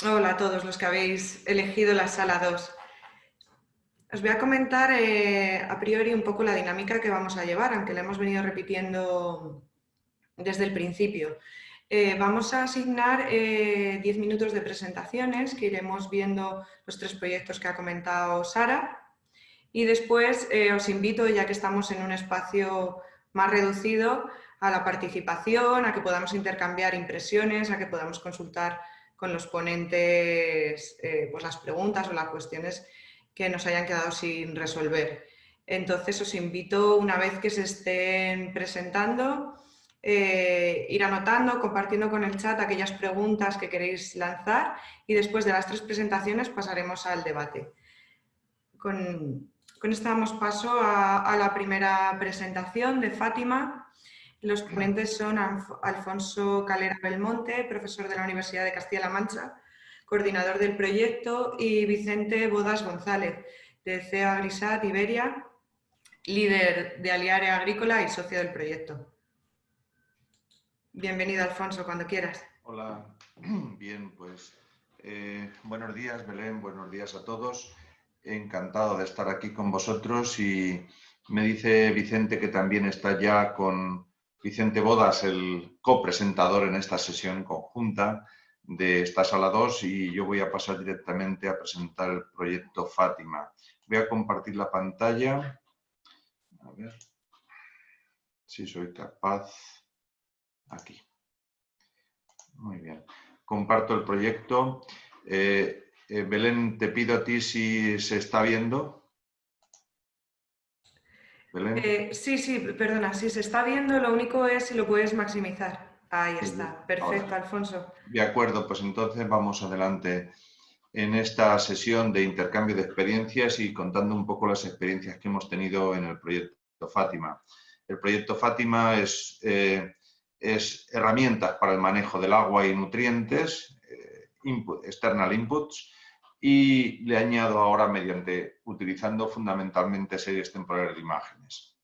Hola a todos los que habéis elegido la sala 2. Os voy a comentar a priori un poco la dinámica que vamos a llevar, aunque la hemos venido repitiendo desde el principio. Vamos a asignar 10 minutos de presentaciones, que iremos viendo los 3 proyectos que ha comentado Sara, y después os invito, ya que estamos en un espacio más reducido, a la participación, a que podamos intercambiar impresiones, a que podamos consultar con los ponentes pues las preguntas o las cuestiones que nos hayan quedado sin resolver. Entonces os invito, una vez que se estén presentando, ir anotando, compartiendo con el chat aquellas preguntas que queréis lanzar, y después de las 3 presentaciones pasaremos al debate. Con esto damos paso a la primera presentación de Fátima. Los ponentes son Alfonso Calera Belmonte, profesor de la Universidad de Castilla-La Mancha, coordinador del proyecto, y Vicente Bodas González, de CEA Grisat Iberia, líder de Aliare Agrícola y socio del proyecto. Bienvenido, Alfonso, cuando quieras. Hola, bien, pues buenos días, Belén, buenos días a todos. Encantado de estar aquí con vosotros, y me dice Vicente que también está ya con Vicente Bodas, el copresentador en esta sesión conjunta de esta sala 2, y yo voy a pasar directamente a presentar el proyecto Fátima. Voy a compartir la pantalla, a ver si soy capaz. Aquí. Muy bien. Comparto el proyecto. Belén, te pido a ti si se está viendo. Belén. Sí, perdona, si se está viendo, lo único es si lo puedes maximizar. Ahí está, perfecto, Ahora. Alfonso. De acuerdo, pues entonces vamos adelante en esta sesión de intercambio de experiencias y contando un poco las experiencias que hemos tenido en el proyecto Fátima. El proyecto Fátima es herramientas para el manejo del agua y nutrientes, external inputs, y le añado ahora utilizando fundamentalmente series temporales de imágenes.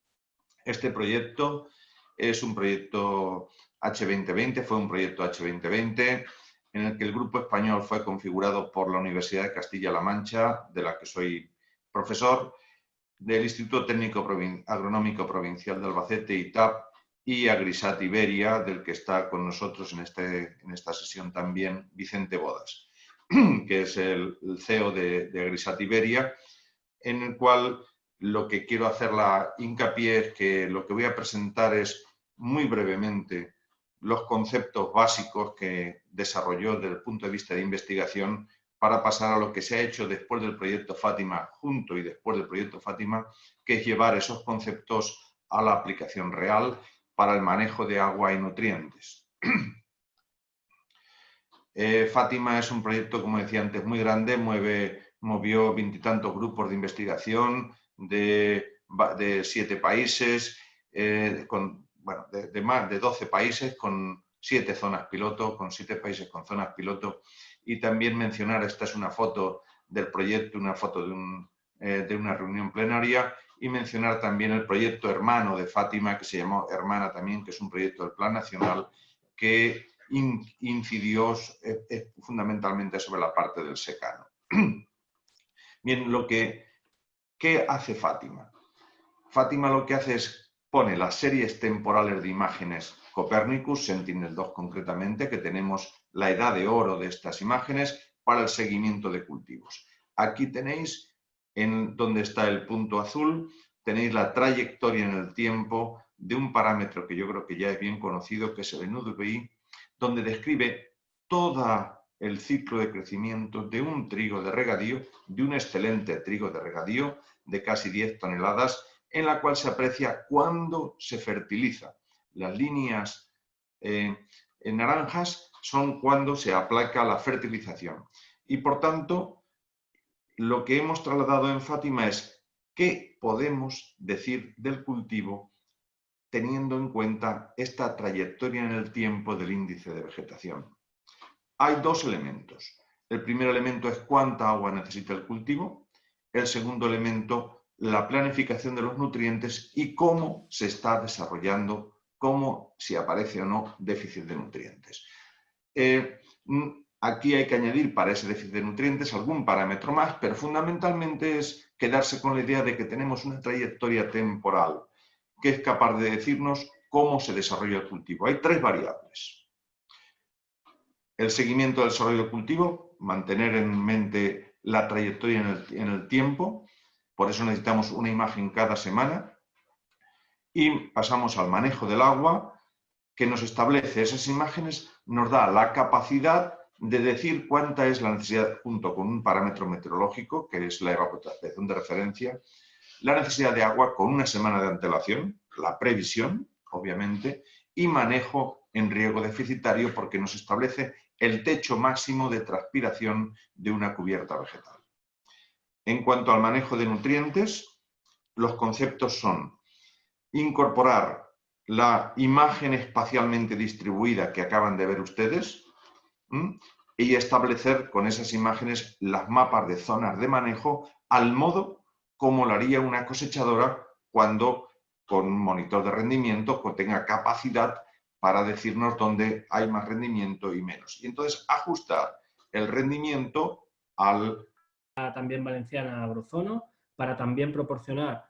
Este proyecto es un proyecto H2020, fue un proyecto H2020 en el que el grupo español fue configurado por la Universidad de Castilla-La Mancha, de la que soy profesor, del Instituto Técnico Agronómico Provincial de Albacete, ITAP, y Agrisat Iberia, del que está con nosotros en esta sesión también Vicente Bodas, que es el CEO de Agrisat Iberia, en el cual lo que quiero hacer la hincapié es que lo que voy a presentar es muy brevemente los conceptos básicos que desarrolló desde el punto de vista de investigación, para pasar a lo que se ha hecho después del proyecto Fátima, junto y después del proyecto Fátima, que es llevar esos conceptos a la aplicación real para el manejo de agua y nutrientes. Fátima es un proyecto, como decía antes, muy grande, movió 20 y tantos grupos de investigación de 7 países, de más de 12 países, con 7 zonas piloto, con 7 países con zonas piloto. Y también mencionar, esta es una foto del proyecto, una foto de una reunión plenaria, y mencionar también el proyecto hermano de Fátima, que se llamó Hermana también, que es un proyecto del Plan Nacional que incidió fundamentalmente sobre la parte del secano. Bien, ¿qué hace Fátima? Fátima lo que hace es pone las series temporales de imágenes Copernicus, Sentinel-2 concretamente, que tenemos la edad de oro de estas imágenes, para el seguimiento de cultivos. Aquí tenéis, en donde está el punto azul, tenéis la trayectoria en el tiempo de un parámetro que yo creo que ya es bien conocido, que es el NUDI, donde describe todo el ciclo de crecimiento de un trigo de regadío, de un excelente trigo de regadío de casi 10 toneladas, en la cual se aprecia cuándo se fertiliza. Las líneas en naranjas son cuando se aplaca la fertilización. Y por tanto, lo que hemos trasladado en Fátima es qué podemos decir del cultivo teniendo en cuenta esta trayectoria en el tiempo del índice de vegetación. Hay 2 elementos. El primer elemento es cuánta agua necesita el cultivo. El segundo elemento, la planificación de los nutrientes y cómo se está desarrollando, si aparece o no déficit de nutrientes. Aquí hay que añadir para ese déficit de nutrientes algún parámetro más, pero fundamentalmente es quedarse con la idea de que tenemos una trayectoria temporal que es capaz de decirnos cómo se desarrolla el cultivo. Hay 3 variables. El seguimiento del desarrollo del cultivo, mantener en mente la trayectoria en el tiempo, por eso necesitamos una imagen cada semana, y pasamos al manejo del agua, que nos establece esas imágenes, nos da la capacidad de decir cuánta es la necesidad, junto con un parámetro meteorológico, que es la evaporación de referencia, la necesidad de agua con una semana de antelación, la previsión, obviamente, y manejo en riego deficitario, porque nos establece el techo máximo de transpiración de una cubierta vegetal. En cuanto al manejo de nutrientes, los conceptos son incorporar la imagen espacialmente distribuida que acaban de ver ustedes y establecer con esas imágenes las mapas de zonas de manejo al modo como lo haría una cosechadora cuando con un monitor de rendimiento tenga capacidad para decirnos dónde hay más rendimiento y menos. Y entonces ajustar el rendimiento al... También valenciana Agrozono, para también proporcionar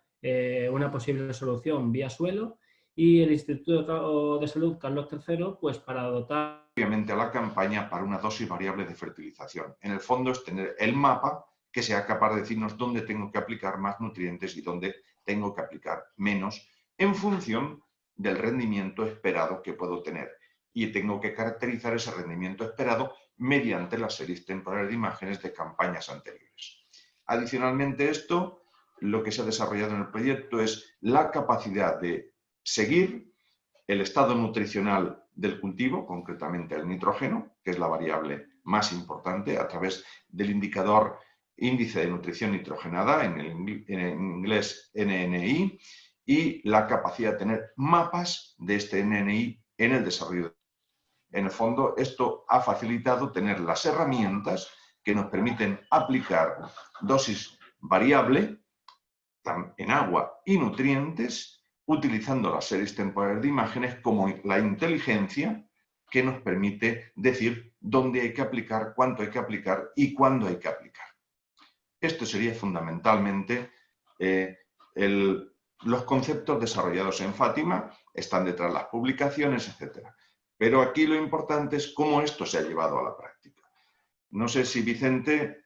una posible solución vía suelo, y el Instituto de Salud Carlos III, pues para dotar obviamente a la campaña para una dosis variable de fertilización. En el fondo es tener el mapa que sea capaz de decirnos dónde tengo que aplicar más nutrientes y dónde tengo que aplicar menos en función del rendimiento esperado que puedo tener. Y tengo que caracterizar ese rendimiento esperado mediante las series temporales de imágenes de campañas anteriores. Adicionalmente a esto, lo que se ha desarrollado en el proyecto es la capacidad de seguir el estado nutricional del cultivo, concretamente el nitrógeno, que es la variable más importante, a través del indicador índice de nutrición nitrogenada, en inglés NNI, y la capacidad de tener mapas de este NNI en el desarrollo. En el fondo, esto ha facilitado tener las herramientas que nos permiten aplicar dosis variable en agua y nutrientes, utilizando las series temporales de imágenes como la inteligencia que nos permite decir dónde hay que aplicar, cuánto hay que aplicar y cuándo hay que aplicar. Esto sería fundamentalmente los conceptos desarrollados en Fátima, están detrás las publicaciones, etc. Pero aquí lo importante es cómo esto se ha llevado a la práctica. No sé si Vicente,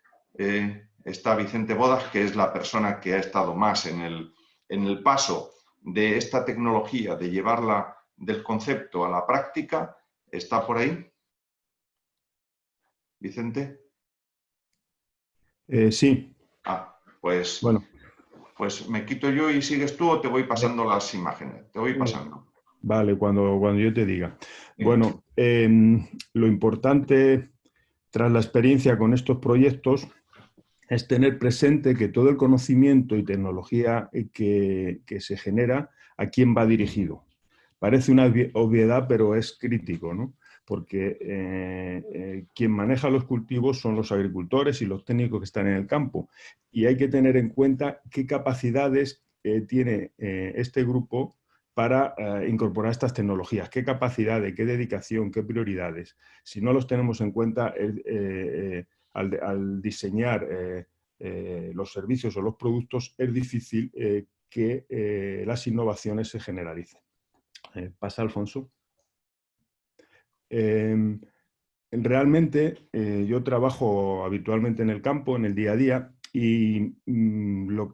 está Vicente Bodas, que es la persona que ha estado más en el paso de esta tecnología, de llevarla del concepto a la práctica. ¿Está por ahí? ¿Vicente? Sí. Pues, bueno. Pues me quito yo y sigues tú, o te voy pasando las imágenes. Te voy pasando. Vale, cuando yo te diga. Sí. Bueno, lo importante tras la experiencia con estos proyectos es tener presente que todo el conocimiento y tecnología que se genera, ¿a quién va dirigido? Parece una obviedad, pero es crítico, ¿no? Porque quien maneja los cultivos son los agricultores y los técnicos que están en el campo. Y hay que tener en cuenta qué capacidades tiene este grupo para incorporar estas tecnologías, qué capacidades, qué dedicación, qué prioridades. Si no los tenemos en cuenta al diseñar los servicios o los productos, es difícil que las innovaciones se generalicen. Pasa, Alfonso. Realmente yo trabajo habitualmente en el campo, en el día a día, y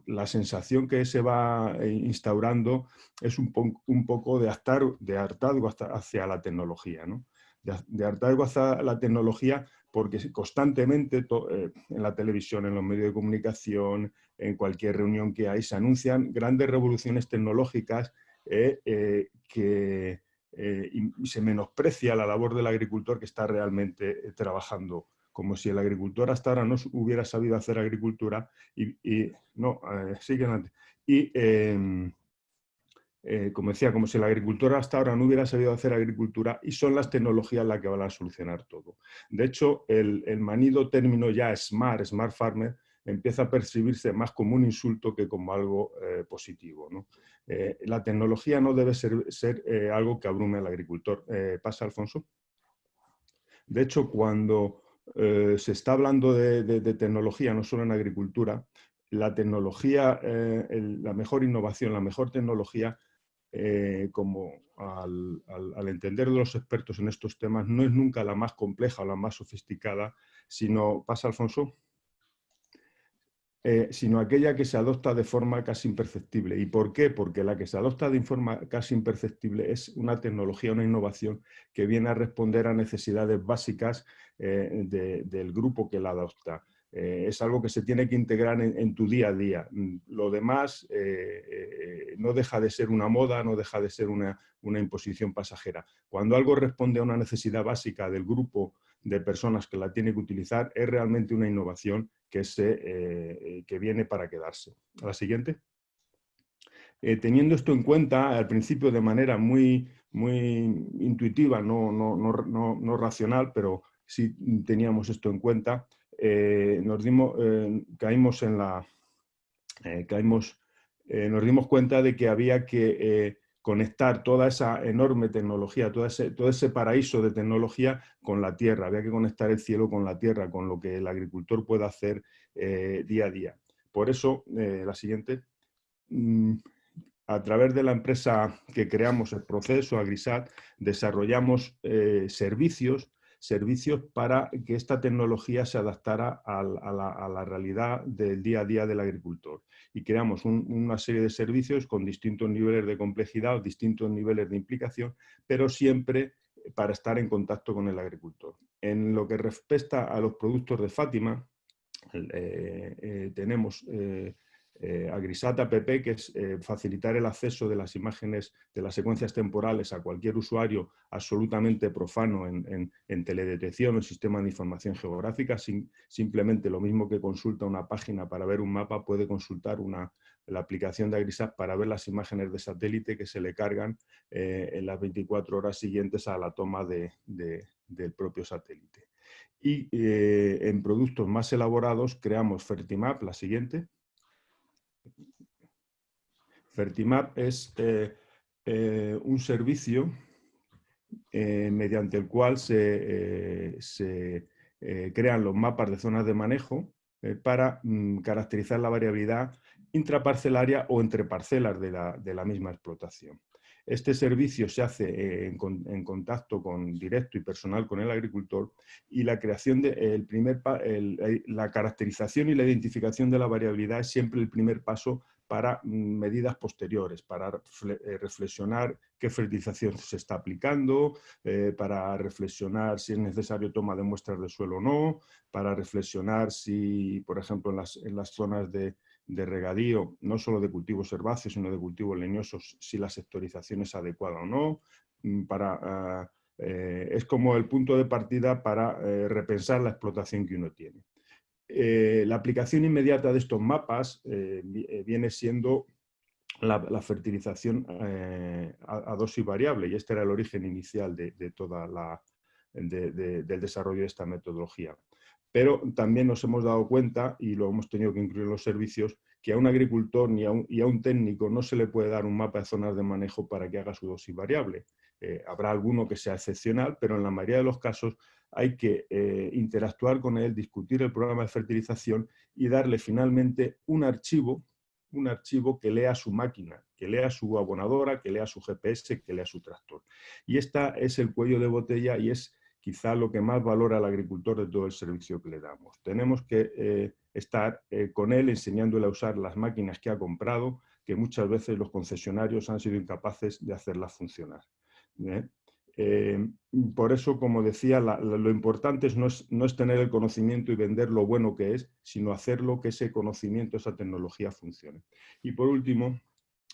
la sensación que se va instaurando es un poco de hartazgo hacia la tecnología, ¿no? De hartazgo hacia la tecnología, porque constantemente en la televisión, en los medios de comunicación, en cualquier reunión que hay, se anuncian grandes revoluciones tecnológicas y se menosprecia la labor del agricultor que está realmente trabajando, como si el agricultor hasta ahora no hubiera sabido hacer agricultura como decía, como si el agricultor hasta ahora no hubiera sabido hacer agricultura, y son las tecnologías las que van a solucionar todo. De hecho, el manido término ya smart farmer, empieza a percibirse más como un insulto que como algo positivo, ¿no? La tecnología no debe ser algo que abrume al agricultor. ¿Pasa, Alfonso? De hecho, cuando se está hablando de tecnología, no solo en agricultura. La tecnología, la mejor innovación, la mejor tecnología, como al entender de los expertos en estos temas, no es nunca la más compleja o la más sofisticada, sino, pasa Alfonso, sino aquella que se adopta de forma casi imperceptible. ¿Y por qué? Porque la que se adopta de forma casi imperceptible es una tecnología, una innovación que viene a responder a necesidades básicas del grupo que la adopta. Es algo que se tiene que integrar en tu día a día. Lo demás no deja de ser una moda, no deja de ser una imposición pasajera. Cuando algo responde a una necesidad básica del grupo de personas que la tiene que utilizar, es realmente una innovación que viene para quedarse. A la siguiente. Teniendo esto en cuenta, al principio de manera muy intuitiva, no racional, pero sí teníamos esto en cuenta, nos dimos cuenta de que había que conectar toda esa enorme tecnología, todo ese paraíso de tecnología con la tierra. Había que conectar el cielo con la tierra, con lo que el agricultor puede hacer día a día. Por eso, la siguiente, a través de la empresa que creamos, el proceso Agrisat, desarrollamos servicios para que esta tecnología se adaptara a la realidad del día a día del agricultor. Y creamos una serie de servicios con distintos niveles de complejidad, distintos niveles de implicación, pero siempre para estar en contacto con el agricultor. En lo que respecta a los productos de Fátima, tenemos Agrisat App, que es facilitar el acceso de las imágenes de las secuencias temporales a cualquier usuario absolutamente profano en teledetección o en sistema de información geográfica. Simplemente lo mismo que consulta una página para ver un mapa, puede consultar la aplicación de Agrisat para ver las imágenes de satélite que se le cargan en las 24 horas siguientes a la toma del propio satélite. Y en productos más elaborados creamos Fertimap, la siguiente. Fertimap es un servicio mediante el cual se crean los mapas de zonas de manejo para caracterizar la variabilidad intraparcelaria o entre parcelas de la misma explotación. Este servicio se hace en contacto directo y personal con el agricultor, y la creación la caracterización y la identificación de la variabilidad es siempre el primer paso para medidas posteriores, para reflexionar qué fertilización se está aplicando, para reflexionar si es necesario toma de muestras de suelo o no, para reflexionar si, por ejemplo, en las zonas de regadío, no solo de cultivos herbáceos, sino de cultivos leñosos, si la sectorización es adecuada o no. Es como el punto de partida para repensar la explotación que uno tiene. La aplicación inmediata de estos mapas viene siendo la fertilización a dosis variable, y este era el origen inicial del desarrollo de esta metodología. Pero también nos hemos dado cuenta, y lo hemos tenido que incluir en los servicios, que a un agricultor y a un técnico no se le puede dar un mapa de zonas de manejo para que haga su dosis variable. Habrá alguno que sea excepcional, pero en la mayoría de los casos hay que interactuar con él, discutir el programa de fertilización y darle finalmente un archivo que lea su máquina, que lea su abonadora, que lea su GPS, que lea su tractor. Y este es el cuello de botella, y es quizá lo que más valora al agricultor de todo el servicio que le damos. Tenemos que estar con él enseñándole a usar las máquinas que ha comprado, que muchas veces los concesionarios han sido incapaces de hacerlas funcionar. Por eso, como decía, lo importante no es tener el conocimiento y vender lo bueno que es, sino hacerlo que ese conocimiento, esa tecnología funcione. Y por último,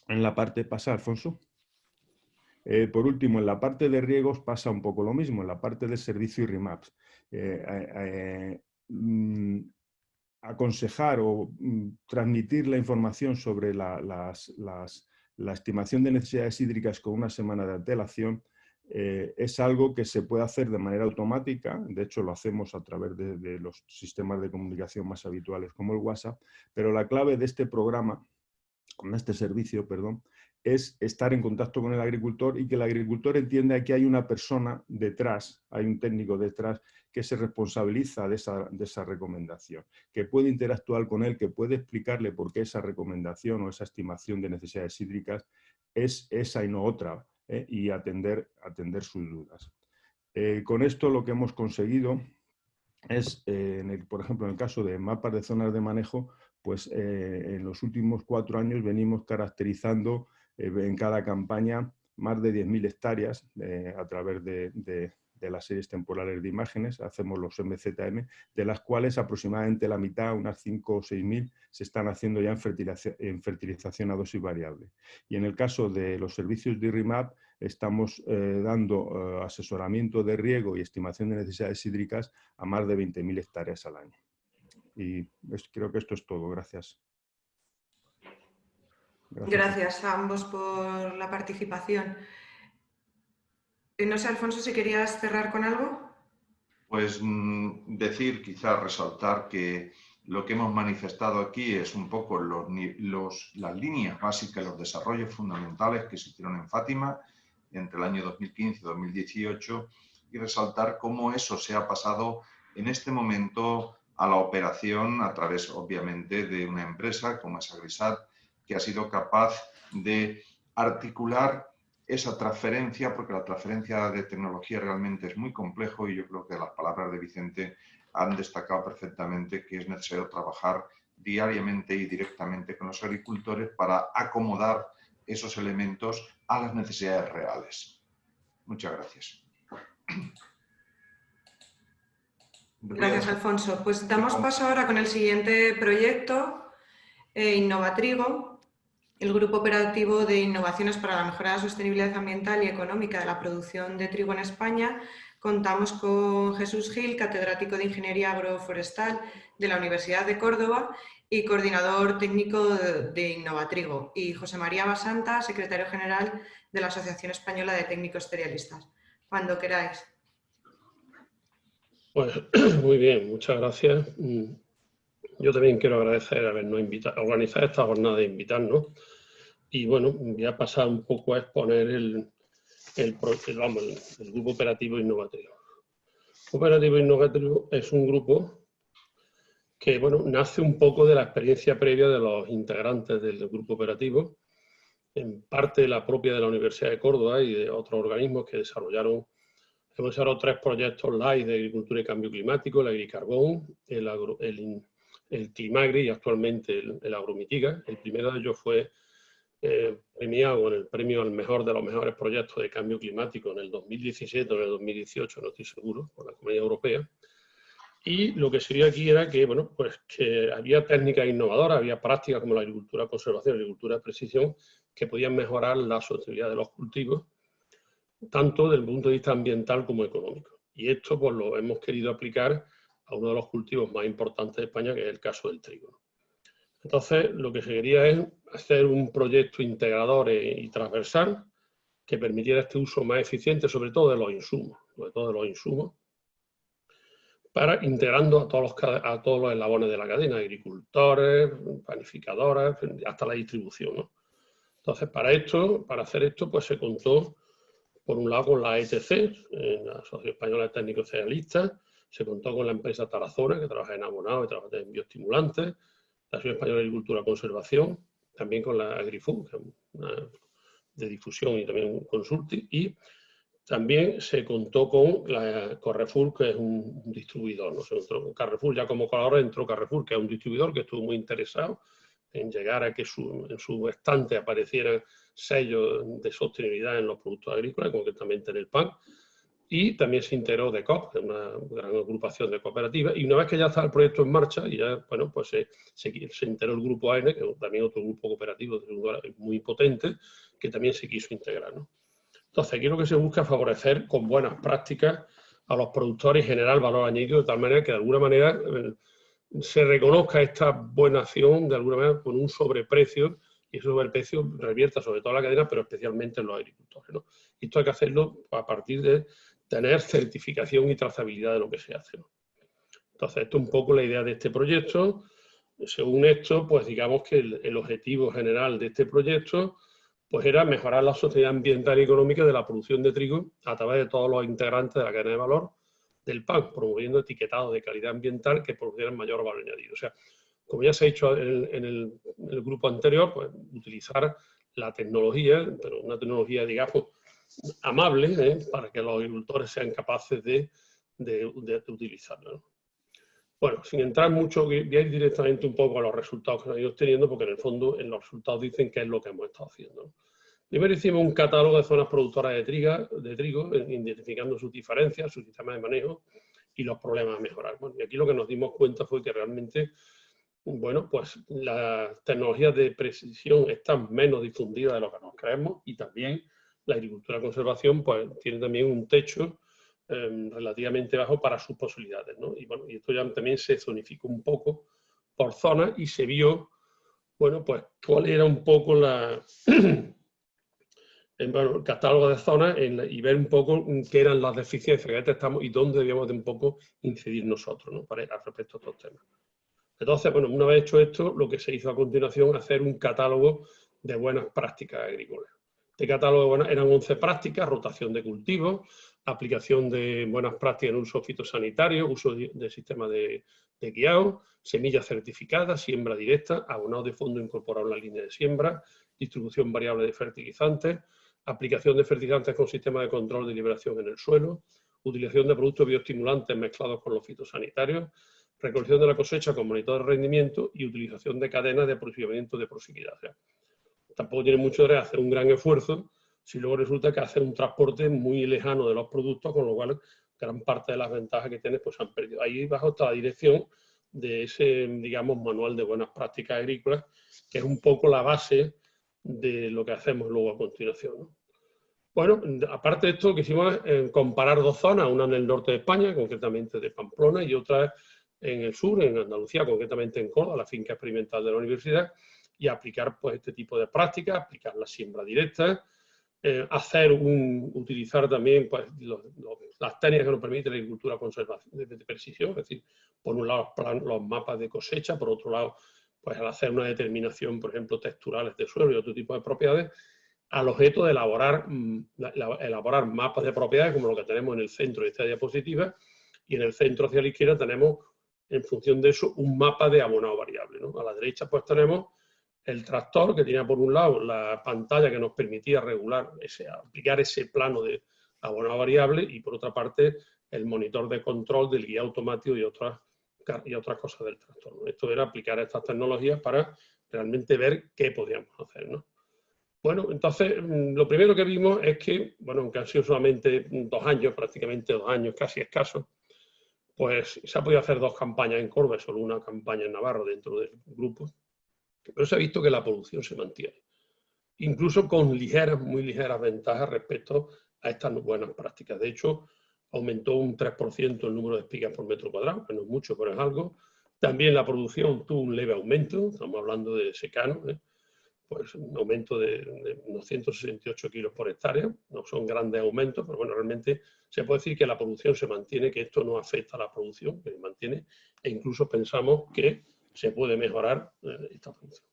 en la parte, pasa Alfonso. Por último, en la parte de riegos pasa un poco lo mismo, en la parte de servicio y remaps. Aconsejar o transmitir la información sobre la estimación de necesidades hídricas con una semana de antelación es algo que se puede hacer de manera automática. De hecho, lo hacemos a través de los sistemas de comunicación más habituales como el WhatsApp, pero la clave de este programa, de este servicio, perdón, es estar en contacto con el agricultor y que el agricultor entienda que hay una persona detrás, hay un técnico detrás que se responsabiliza de esa recomendación, que puede interactuar con él, que puede explicarle por qué esa recomendación o esa estimación de necesidades hídricas es esa y no otra, y atender sus dudas. Con esto lo que hemos conseguido es, por ejemplo, en el caso de mapas de zonas de manejo, pues en los últimos 4 años venimos caracterizando en cada campaña más de 10.000 hectáreas a través de las series temporales de imágenes, hacemos los MZM, de las cuales aproximadamente la mitad, unas 5 o 6.000, se están haciendo ya en fertilización a dosis variable. Y en el caso de los servicios de IRRI-MAP, estamos dando asesoramiento de riego y estimación de necesidades hídricas a más de 20.000 hectáreas al año. Y creo que esto es todo. Gracias. Gracias a ambos por la participación. No sé, Alfonso, si querías cerrar con algo. Pues decir, quizás resaltar que lo que hemos manifestado aquí es un poco las líneas básicas, los desarrollos fundamentales que se hicieron en Fátima entre el año 2015 y 2018 y resaltar cómo eso se ha pasado en este momento a la operación a través, obviamente, de una empresa como es Agrisat, que ha sido capaz de articular esa transferencia, porque la transferencia de tecnología realmente es muy complejo y yo creo que las palabras de Vicente han destacado perfectamente que es necesario trabajar diariamente y directamente con los agricultores para acomodar esos elementos a las necesidades reales. Muchas gracias. Gracias, Alfonso. Pues damos paso ahora con el siguiente proyecto, Innovatrigo, el Grupo Operativo de Innovaciones para la Mejora de la Sostenibilidad Ambiental y Económica de la Producción de Trigo en España. Contamos con Jesús Gil, catedrático de Ingeniería Agroforestal de la Universidad de Córdoba y coordinador técnico de Innovatrigo, y José María Basanta, secretario general de la Asociación Española de Técnicos Cerealistas. Cuando queráis. Pues muy bien, muchas gracias. Yo también quiero agradecer habernos organizado esta jornada de invitarnos. Y bueno, voy a pasar un poco a exponer el Grupo Operativo Innovatrigo. Operativo Innovatrigo es un grupo que bueno, nace un poco de la experiencia previa de los integrantes del Grupo Operativo, en parte la propia de la Universidad de Córdoba y de otros organismos que hemos desarrollado 3 proyectos live de agricultura y cambio climático, el Agricarbón, el Climagri y actualmente el Agromitiga. El primero de ellos fue premiado con el premio al mejor de los mejores proyectos de cambio climático en el 2017 o en el 2018, no estoy seguro, por la Comunidad Europea. Y lo que se vio aquí era que, bueno, pues que había técnicas innovadoras, había prácticas como la agricultura de conservación, la agricultura de precisión, que podían mejorar la sostenibilidad de los cultivos, tanto desde el punto de vista ambiental como económico. Y esto pues lo hemos querido aplicar a uno de los cultivos más importantes de España, que es el caso del trigo. Entonces, lo que se quería es hacer un proyecto integrador y transversal que permitiera este uso más eficiente, sobre todo de los insumos, para integrando a todos los eslabones de la cadena, agricultores, panificadores, hasta la distribución, ¿no? Entonces, para hacer esto, pues se contó, por un lado, con la ETC, la Asociación Española de Técnicos Cerealistas, se contó con la empresa Tarazona, que trabaja en abonado y trabaja en bioestimulantes, la Asociación Española de Agricultura y Conservación, también con la Agrifood, que es una de difusión y también un consulting, y también se contó con la Carrefour, que es un distribuidor, ¿no? Carrefour, ya como colaborador entró Carrefour, que es un distribuidor que estuvo muy interesado en llegar a que en su estante aparecieran sellos de sostenibilidad en los productos agrícolas, concretamente en el pan. Y también se integró DECOOP, que es una gran agrupación de cooperativas, y una vez que ya está el proyecto en marcha, y ya, bueno, pues se integró el grupo AENE, que es también otro grupo cooperativo muy potente, que también se quiso integrar, ¿no? Entonces, aquí lo que se busca es favorecer con buenas prácticas a los productores y generar valor añadido de tal manera que de alguna manera se reconozca esta buena acción de alguna manera con un sobreprecio, y ese sobreprecio revierta sobre toda la cadena, pero especialmente en los agricultores, ¿no? Y esto hay que hacerlo a partir de tener certificación y trazabilidad de lo que se hace, ¿no? Entonces, esto es un poco la idea de este proyecto. Según esto, pues digamos que el objetivo general de este proyecto pues era mejorar la sostenibilidad ambiental y económica de la producción de trigo a través de todos los integrantes de la cadena de valor del pan, promoviendo etiquetados de calidad ambiental que producieran mayor valor añadido. O sea, como ya se ha dicho en el grupo anterior, pues utilizar la tecnología, pero una tecnología, digamos, amable, para que los agricultores sean capaces de utilizarla, ¿no? Bueno, sin entrar mucho, voy a ir directamente un poco a los resultados que se han ido obteniendo, porque en el fondo en los resultados dicen qué es lo que hemos estado haciendo, ¿no? Primero hicimos un catálogo de zonas productoras de trigo, identificando sus diferencias, su sistema de manejo y los problemas a mejorar. Bueno, y aquí lo que nos dimos cuenta fue que realmente, bueno, pues las tecnologías de precisión están menos difundidas de lo que nos creemos, y también la agricultura de conservación pues tiene también un techo relativamente bajo para sus posibilidades, ¿no? Y bueno, y esto ya también se zonificó un poco por zonas y se vio, bueno, pues cuál era un poco el catálogo de zonas y ver un poco qué eran las deficiencias que detectamos y dónde debíamos de un poco incidir nosotros, ¿no? Respecto a estos temas. Entonces, bueno, una vez hecho esto, lo que se hizo a continuación, hacer un catálogo de buenas prácticas agrícolas. Este catálogo eran 11 prácticas: rotación de cultivos, aplicación de buenas prácticas en uso fitosanitario, uso de sistemas de guiado, semillas certificadas, siembra directa, abonado de fondo incorporado en la línea de siembra, distribución variable de fertilizantes, aplicación de fertilizantes con sistema de control de liberación en el suelo, utilización de productos bioestimulantes mezclados con los fitosanitarios, recolección de la cosecha con monitor de rendimiento y utilización de cadenas de aprovisionamiento de proximidad. O sea, tampoco tiene mucho de hacer un gran esfuerzo si luego resulta que hace un transporte muy lejano de los productos, con lo cual gran parte de las ventajas que tienes pues se han perdido. Ahí bajo está la dirección de ese, digamos, manual de buenas prácticas agrícolas, que es un poco la base de lo que hacemos luego a continuación, ¿no? Bueno, aparte de esto, lo que hicimos es comparar dos zonas, una en el norte de España, concretamente de Pamplona, y otra en el sur, en Andalucía, concretamente en Córdoba, la finca experimental de la universidad, y aplicar pues este tipo de prácticas, aplicar la siembra directa, utilizar también pues, las técnicas que nos permite la agricultura de precisión, es decir, por un lado los mapas de cosecha, por otro lado, pues al hacer una determinación, por ejemplo, texturales de suelo y otro tipo de propiedades, al objeto de elaborar mapas de propiedades como lo que tenemos en el centro de esta diapositiva, y en el centro hacia la izquierda tenemos, en función de eso, un mapa de abonado variable, ¿no? A la derecha pues tenemos el tractor, que tenía por un lado la pantalla que nos permitía aplicar ese plano de abonado variable, y por otra parte el monitor de control del guía automático y otras cosas del tractor, ¿no? Esto era aplicar estas tecnologías para realmente ver qué podíamos hacer, ¿no? Bueno, entonces lo primero que vimos es que, bueno, aunque han sido solamente 2 años, prácticamente 2 años, casi escasos, pues se ha podido hacer 2 campañas en Córdoba, solo una campaña en Navarra dentro del grupo, pero se ha visto que la producción se mantiene, incluso con muy ligeras ventajas respecto a estas buenas prácticas. De hecho, aumentó un 3% el número de espigas por metro cuadrado, que no es mucho, pero es algo. También la producción tuvo un leve aumento, estamos hablando de secano, pues un aumento de unos 168 kilos por hectárea. No son grandes aumentos, pero bueno, realmente se puede decir que la producción se mantiene, que esto no afecta a la producción, que se mantiene, e incluso pensamos que se puede mejorar esta producción.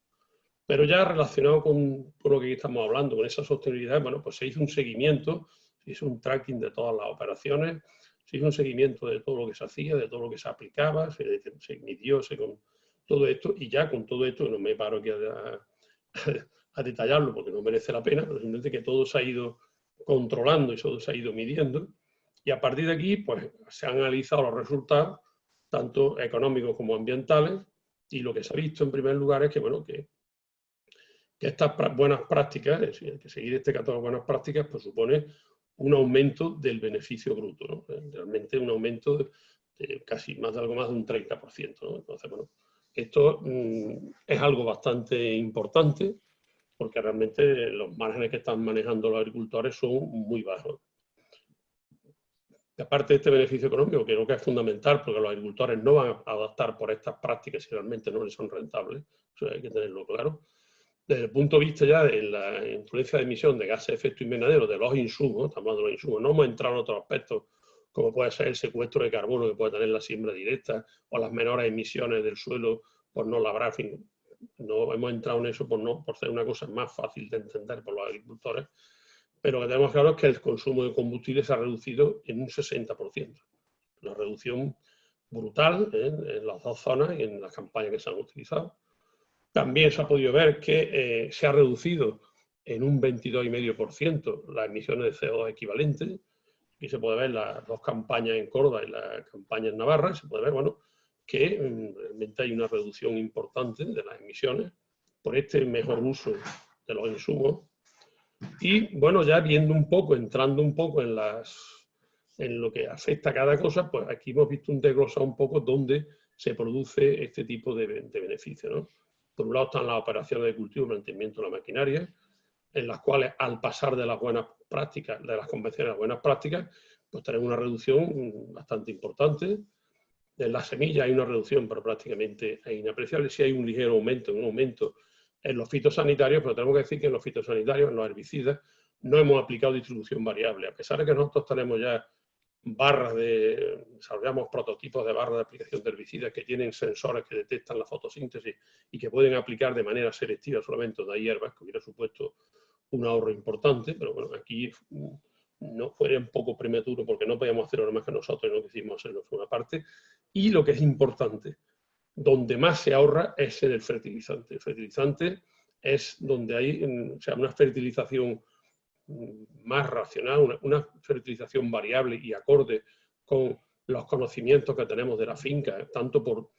Pero ya relacionado con lo que estamos hablando, con esa sostenibilidad, bueno, pues se hizo un seguimiento, se hizo un tracking de todas las operaciones, se hizo un seguimiento de todo lo que se hacía, de todo lo que se aplicaba, se midió con todo esto, y ya con todo esto, no me paro aquí a detallarlo porque no merece la pena, pero simplemente que todo se ha ido controlando y todo se ha ido midiendo, y a partir de aquí pues se han analizado los resultados, tanto económicos como ambientales, y lo que se ha visto en primer lugar es que, bueno, que estas buenas prácticas, es decir, que seguir este catálogo de buenas prácticas, pues supone un aumento del beneficio bruto, ¿no? Realmente un aumento de casi algo más de un 30%, ¿no? Entonces, bueno, esto es algo bastante importante, porque realmente los márgenes que están manejando los agricultores son muy bajos. Y aparte de este beneficio económico, que creo que es fundamental, porque los agricultores no van a adoptar por estas prácticas si realmente no les son rentables, eso hay que tenerlo claro. Desde el punto de vista ya de la influencia de emisión de gases de efecto invernadero de los insumos, estamos hablando de los insumos, no hemos entrado en otros aspectos como puede ser el secuestro de carbono que puede tener la siembra directa o las menores emisiones del suelo por no labrar, en fin, no hemos entrado en eso por ser una cosa más fácil de entender por los agricultores, pero lo que tenemos claro es que el consumo de combustible se ha reducido en un 60%. Una reducción brutal en las dos zonas y en las campañas que se han utilizado. También se ha podido ver que se ha reducido en un 22,5% las emisiones de CO2 equivalentes. Aquí se puede ver las dos campañas en Córdoba y la campaña en Navarra. Se puede ver, bueno, que realmente hay una reducción importante de las emisiones por este mejor uso de los insumos. Y bueno, ya viendo un poco, entrando un poco en lo que afecta a cada cosa, pues aquí hemos visto un desglosado un poco dónde se produce este tipo de beneficio, ¿no? Por un lado están las operaciones de cultivo y mantenimiento de la maquinaria, en las cuales al pasar de las buenas prácticas, de las convenciones a las buenas prácticas, pues tenemos una reducción bastante importante. En las semillas hay una reducción, pero prácticamente es inapreciable. Sí hay un ligero aumento, en los fitosanitarios, pero tenemos que decir que en los fitosanitarios, en los herbicidas, no hemos aplicado distribución variable. A pesar de que nosotros tenemos ya desarrollamos prototipos de barras de aplicación de herbicidas que tienen sensores que detectan la fotosíntesis y que pueden aplicar de manera selectiva solamente de hierbas, que hubiera supuesto un ahorro importante, pero bueno, aquí no fue un poco prematuro porque no podíamos hacerlo más que nosotros y no quisimos hacerlo por una parte. Y lo que es importante, donde más se ahorra es en el fertilizante. El fertilizante es donde hay una fertilización más racional, una fertilización variable y acorde con los conocimientos que tenemos de la finca, tanto por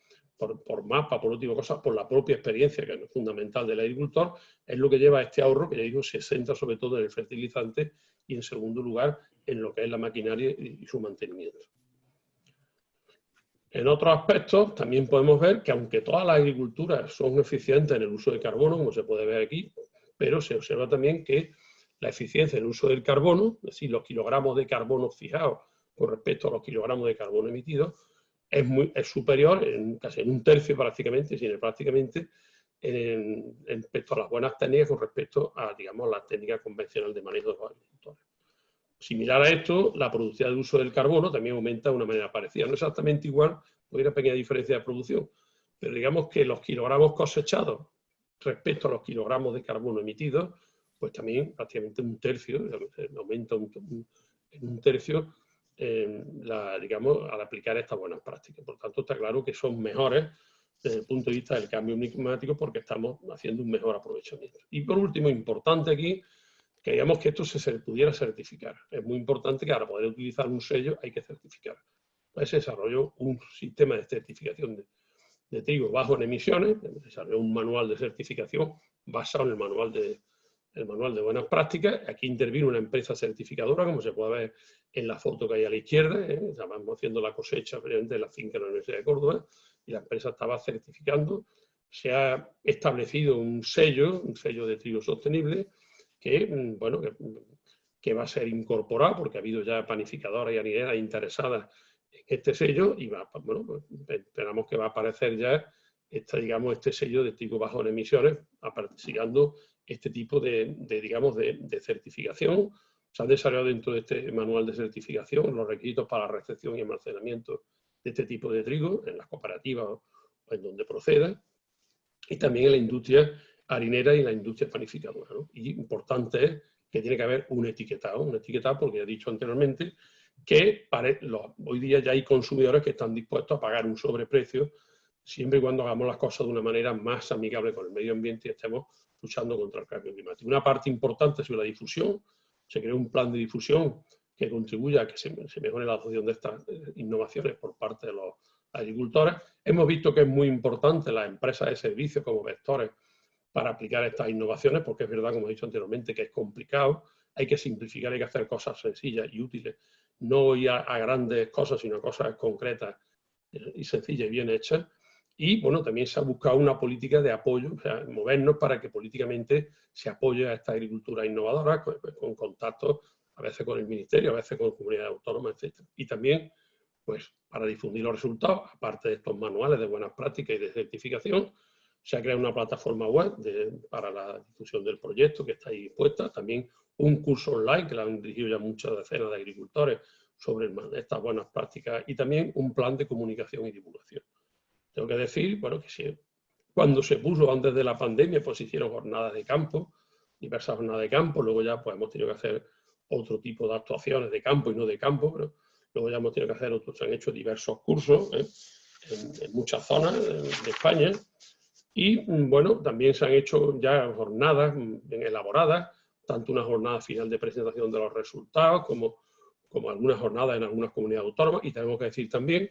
mapa, por última cosa, por la propia experiencia, que es fundamental del agricultor, es lo que lleva a este ahorro, que ya digo, se centra sobre todo en el fertilizante y en segundo lugar en lo que es la maquinaria y su mantenimiento. En otros aspectos también podemos ver que aunque todas las agriculturas son eficientes en el uso de carbono, como se puede ver aquí, pero se observa también que la eficiencia en el uso del carbono, es decir, los kilogramos de carbono fijados con respecto a los kilogramos de carbono emitidos, es superior casi en un tercio prácticamente, respecto a las buenas técnicas con respecto a, digamos, la técnica convencional de manejo de los agricultores. Similar a esto, la productividad de uso del carbono también aumenta de una manera parecida. No exactamente igual, porque hay una pequeña diferencia de producción, pero digamos que los kilogramos cosechados respecto a los kilogramos de carbono emitidos, pues también prácticamente un tercio, aumenta en un tercio, digamos, al aplicar estas buenas prácticas. Por tanto, está claro que son mejores desde el punto de vista del cambio climático porque estamos haciendo un mejor aprovechamiento. Y por último, importante aquí, que digamos que esto se pudiera certificar. Es muy importante que para poder utilizar un sello hay que certificar. Entonces se desarrolló un sistema de certificación de trigo bajo en emisiones, se desarrolló un manual de certificación basado en el manual de buenas prácticas. Aquí intervino una empresa certificadora, como se puede ver en la foto que hay a la izquierda. Estábamos haciendo la cosecha previamente de la finca de la Universidad de Córdoba y la empresa estaba certificando. Se ha establecido un sello de trigo sostenible, que, bueno, que va a ser incorporado porque ha habido ya panificadoras y harineras interesadas en este sello y bueno, pues esperamos que va a aparecer ya digamos, este sello de trigo bajo en emisiones, siguiendo este tipo digamos, de certificación. Se han desarrollado dentro de este manual de certificación los requisitos para la recepción y almacenamiento de este tipo de trigo en las cooperativas o en donde proceda, y también en la industria harinera y la industria panificadora, ¿no? Y importante es que tiene que haber un etiquetado porque he dicho anteriormente que hoy día ya hay consumidores que están dispuestos a pagar un sobreprecio siempre y cuando hagamos las cosas de una manera más amigable con el medio ambiente y estemos luchando contra el cambio climático. Una parte importante es la difusión. Se creó un plan de difusión que contribuya a que se mejore la adopción de estas innovaciones por parte de los agricultores. Hemos visto que es muy importante las empresas de servicios como vectores para aplicar estas innovaciones, porque es verdad, como he dicho anteriormente, que es complicado. Hay que simplificar, hay que hacer cosas sencillas y útiles, no ir a grandes cosas, sino a cosas concretas y sencillas y bien hechas. Y bueno, también se ha buscado una política de apoyo, o sea, movernos para que políticamente se apoye a esta agricultura innovadora, con contactos a veces con el ministerio, a veces con comunidades autónomas, etc. Y también, pues, para difundir los resultados, aparte de estos manuales de buenas prácticas y de certificación, se ha creado una plataforma web para la difusión del proyecto que está ahí puesta, también un curso online que lo han dirigido ya muchas decenas de agricultores sobre estas buenas prácticas y también un plan de comunicación y divulgación. Tengo que decir, bueno, que sí, Cuando se puso antes de la pandemia, pues se hicieron jornadas de campo, diversas jornadas de campo, luego ya pues hemos tenido que hacer otro tipo de actuaciones de campo y no de campo, pero luego ya hemos tenido que hacer otros, se han hecho diversos cursos en muchas zonas de España y bueno, también se han hecho ya jornadas bien elaboradas, tanto una jornada final de presentación de los resultados como algunas jornadas en algunas comunidades autónomas y tenemos que decir también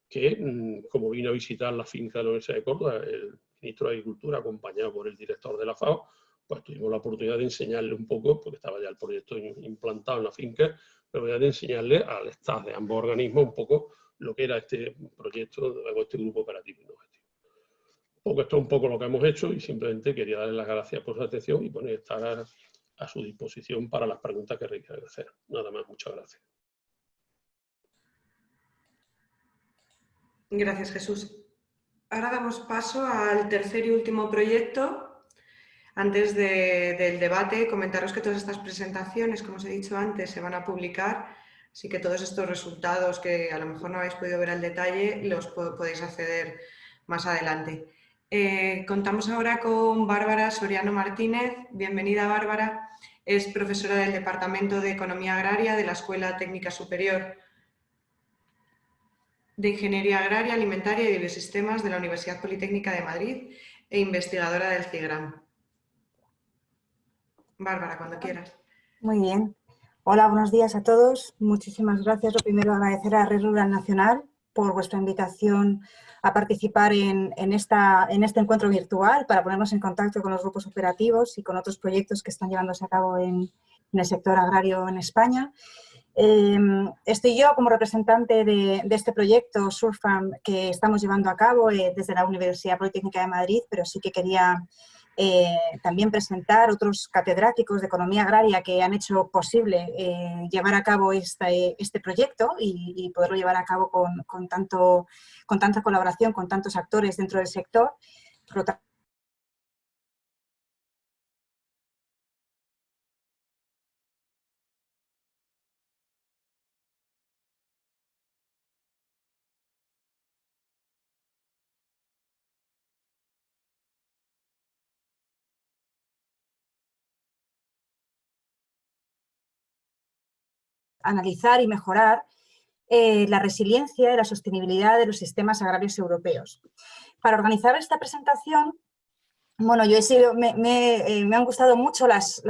que como vino a visitar la finca de la Universidad de Córdoba, el ministro de Agricultura acompañado por el director de la FAO, pues tuvimos la oportunidad de enseñarle un poco, porque estaba ya el proyecto implantado en la finca, la oportunidad de enseñarle al staff de ambos organismos un poco lo que era este proyecto o este grupo operativo innovativo. Esto es un poco lo que hemos hecho y simplemente quería darles las gracias por su atención y bueno, estar a su disposición para las preguntas que requieran hacer. Nada más, muchas gracias. Gracias, Jesús. Ahora damos paso al tercer y último proyecto. Antes del debate, comentaros que todas estas presentaciones, como os he dicho antes, se van a publicar, así que todos estos resultados que a lo mejor no habéis podido ver al detalle, los podéis acceder más adelante. Contamos ahora con Bárbara Soriano Martínez. Bienvenida, Bárbara. Es profesora del Departamento de Economía Agraria de la Escuela Técnica Superior de Ingeniería Agraria, Alimentaria y de Biosistemas de la Universidad Politécnica de Madrid e investigadora del CIGRAM. Bárbara, cuando quieras. Muy bien. Hola, buenos días a todos. Muchísimas gracias. Lo primero, agradecer a Red Rural Nacional por vuestra invitación a participar en este encuentro virtual para ponernos en contacto con los grupos operativos y con otros proyectos que están llevándose a cabo en el sector agrario en España. Estoy yo como representante de este proyecto Surfarm que estamos llevando a cabo desde la Universidad Politécnica de Madrid, pero sí que quería también presentar otros catedráticos de Economía Agraria que han hecho posible llevar a cabo este proyecto y poderlo llevar a cabo con tanta colaboración, con tantos actores dentro del sector. Por lo tanto, analizar y mejorar la resiliencia y la sostenibilidad de los sistemas agrarios europeos. Para organizar esta presentación, bueno, me han gustado mucho las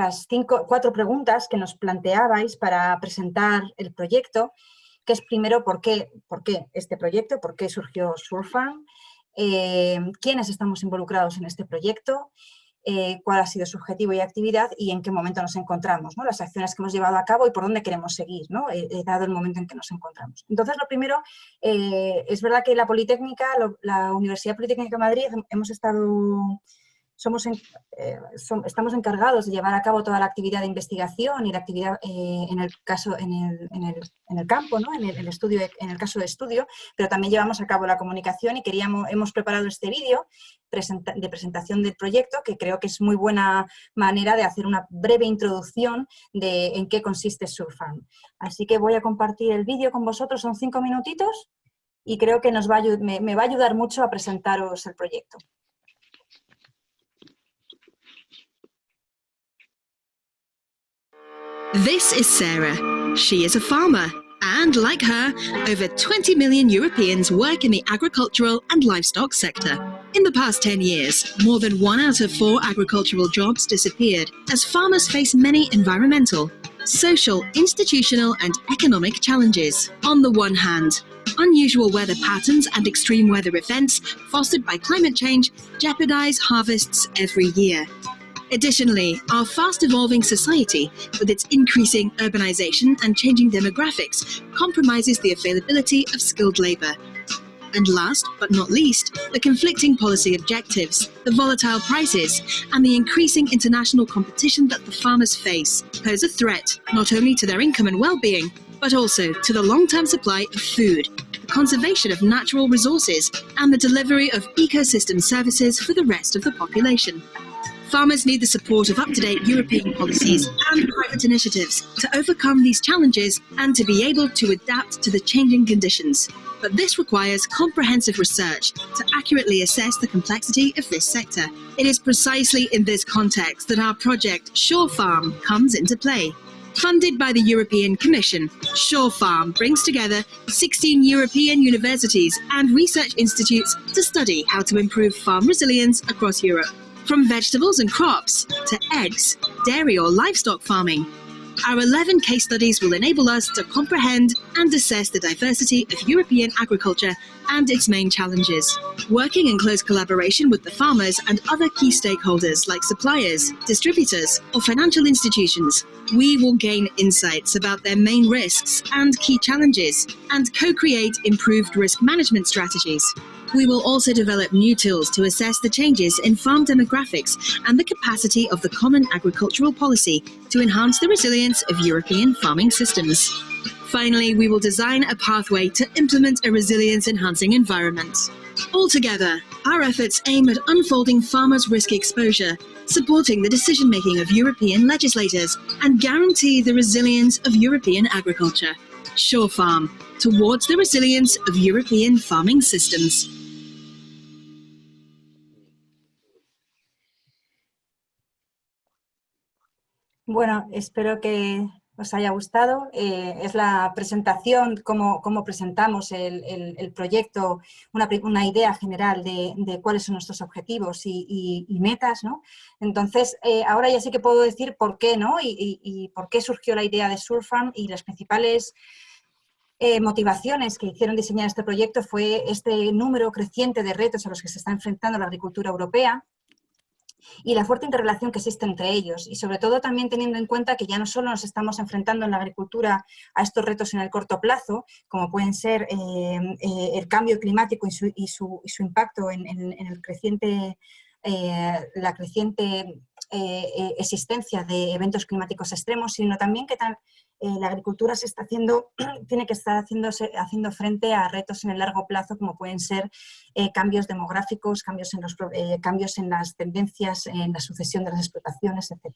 4 preguntas que nos planteabais para presentar el proyecto, que es primero ¿por qué este proyecto? ¿Por qué surgió Surfarm? ¿Quiénes estamos involucrados en este proyecto? Cuál ha sido su objetivo y actividad y en qué momento nos encontramos, ¿no? Las acciones que hemos llevado a cabo y por dónde queremos seguir, ¿no? Dado el momento en que nos encontramos. Entonces, lo primero, es verdad que la Politécnica, la Universidad Politécnica de Madrid, estamos encargados de llevar a cabo toda la actividad de investigación y la actividad en el campo, ¿no? en el caso de estudio, pero también llevamos a cabo la comunicación y hemos preparado este vídeo de presentación del proyecto, que creo que es muy buena manera de hacer una breve introducción de en qué consiste Surfarm. Así que voy a compartir el vídeo con vosotros, son 5 minutitos y creo que me va a ayudar mucho a presentaros el proyecto. This is Sarah. She is a farmer, and like her, over 20 million Europeans work in the agricultural and livestock sector. In the past 10 years, more than 1 out of 4 agricultural jobs disappeared as farmers face many environmental, social, institutional and economic challenges. On the one hand, unusual weather patterns and extreme weather events fostered by climate change jeopardize harvests every year. Additionally, our fast-evolving society, with its increasing urbanization and changing demographics, compromises the availability of skilled labour. And last but not least, the conflicting policy objectives, the volatile prices, and the increasing international competition that the farmers face pose a threat not only to their income and well-being, but also to the long-term supply of food, the conservation of natural resources, and the delivery of ecosystem services for the rest of the population. Farmers need the support of up-to-date European policies and private private initiatives to overcome these challenges and to be able to adapt to the changing conditions. But this requires comprehensive research to accurately assess the complexity of this sector. It is precisely in this context that our project Shore Farm comes into play. Funded by the European Commission, Shore Farm brings together 16 European universities and research institutes to study how to improve farm resilience across Europe. From vegetables and crops to eggs, dairy or livestock farming. Our 11 case studies will enable us to comprehend and assess the diversity of European agriculture and its main challenges. Working in close collaboration with the farmers and other key stakeholders like suppliers, distributors or financial institutions, we will gain insights about their main risks and key challenges and co-create improved risk management strategies. We will also develop new tools to assess the changes in farm demographics and the capacity of the Common Agricultural Policy to enhance the resilience of European farming systems. Finally, we will design a pathway to implement a resilience-enhancing environment. Altogether, our efforts aim at unfolding farmers' risk exposure, supporting the decision-making of European legislators, and guarantee the resilience of European agriculture. Shore Farm, towards the resilience of European farming systems. Bueno, espero que os haya gustado. Es la presentación, cómo presentamos el proyecto, una idea general de cuáles son nuestros objetivos y metas, ¿no? Entonces, ahora ya sí que puedo decir por qué, ¿no? Y por qué surgió la idea de Shore Farm, y las principales motivaciones que hicieron diseñar este proyecto fue este número creciente de retos a los que se está enfrentando la agricultura europea, y la fuerte interrelación que existe entre ellos, y sobre todo también teniendo en cuenta que ya no solo nos estamos enfrentando en la agricultura a estos retos en el corto plazo, como pueden ser el cambio climático y su impacto en el creciente, la creciente existencia de eventos climáticos extremos, sino también que la agricultura tiene que estar haciendo frente a retos en el largo plazo, como pueden ser cambios demográficos, cambios en las tendencias, en la sucesión de las explotaciones, etc.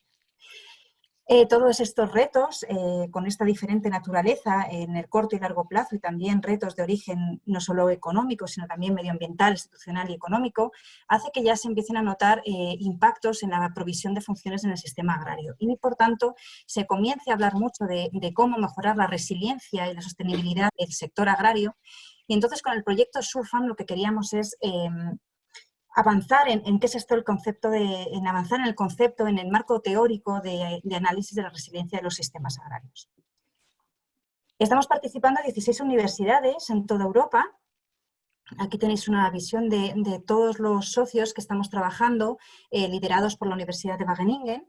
Todos estos retos, con esta diferente naturaleza en el corto y largo plazo, y también retos de origen no solo económico, sino también medioambiental, institucional y económico, hace que ya se empiecen a notar impactos en la provisión de funciones en el sistema agrario. Y, por tanto, se comience a hablar mucho de cómo mejorar la resiliencia y la sostenibilidad del sector agrario. Y entonces, con el proyecto Shore Farm, lo que queríamos es avanzar en qué es esto el concepto avanzar en el concepto, en el marco teórico de análisis de la resiliencia de los sistemas agrarios. Estamos participando en 16 universidades en toda Europa. Aquí tenéis una visión de todos los socios que estamos trabajando, liderados por la Universidad de Wageningen.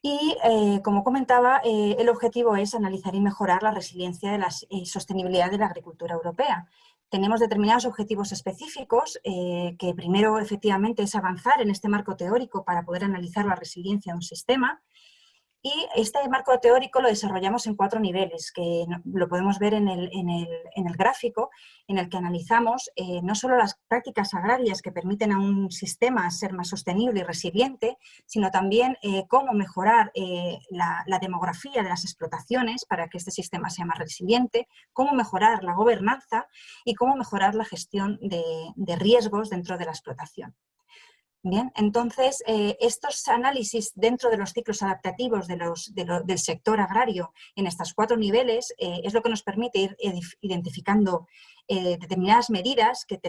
Y, como comentaba, el objetivo es analizar y mejorar la resiliencia de la sostenibilidad de la agricultura europea. Tenemos determinados objetivos específicos, que primero efectivamente es avanzar en este marco teórico para poder analizar la resiliencia de un sistema. Y este marco teórico lo desarrollamos en 4 niveles, que lo podemos ver en el gráfico, en el que analizamos no solo las prácticas agrarias que permiten a un sistema ser más sostenible y resiliente, sino también cómo mejorar la demografía de las explotaciones para que este sistema sea más resiliente, cómo mejorar la gobernanza y cómo mejorar la gestión de riesgos dentro de la explotación. Bien, entonces, estos análisis dentro de los ciclos adaptativos del sector agrario en estos 4 niveles es lo que nos permite ir identificando determinadas medidas que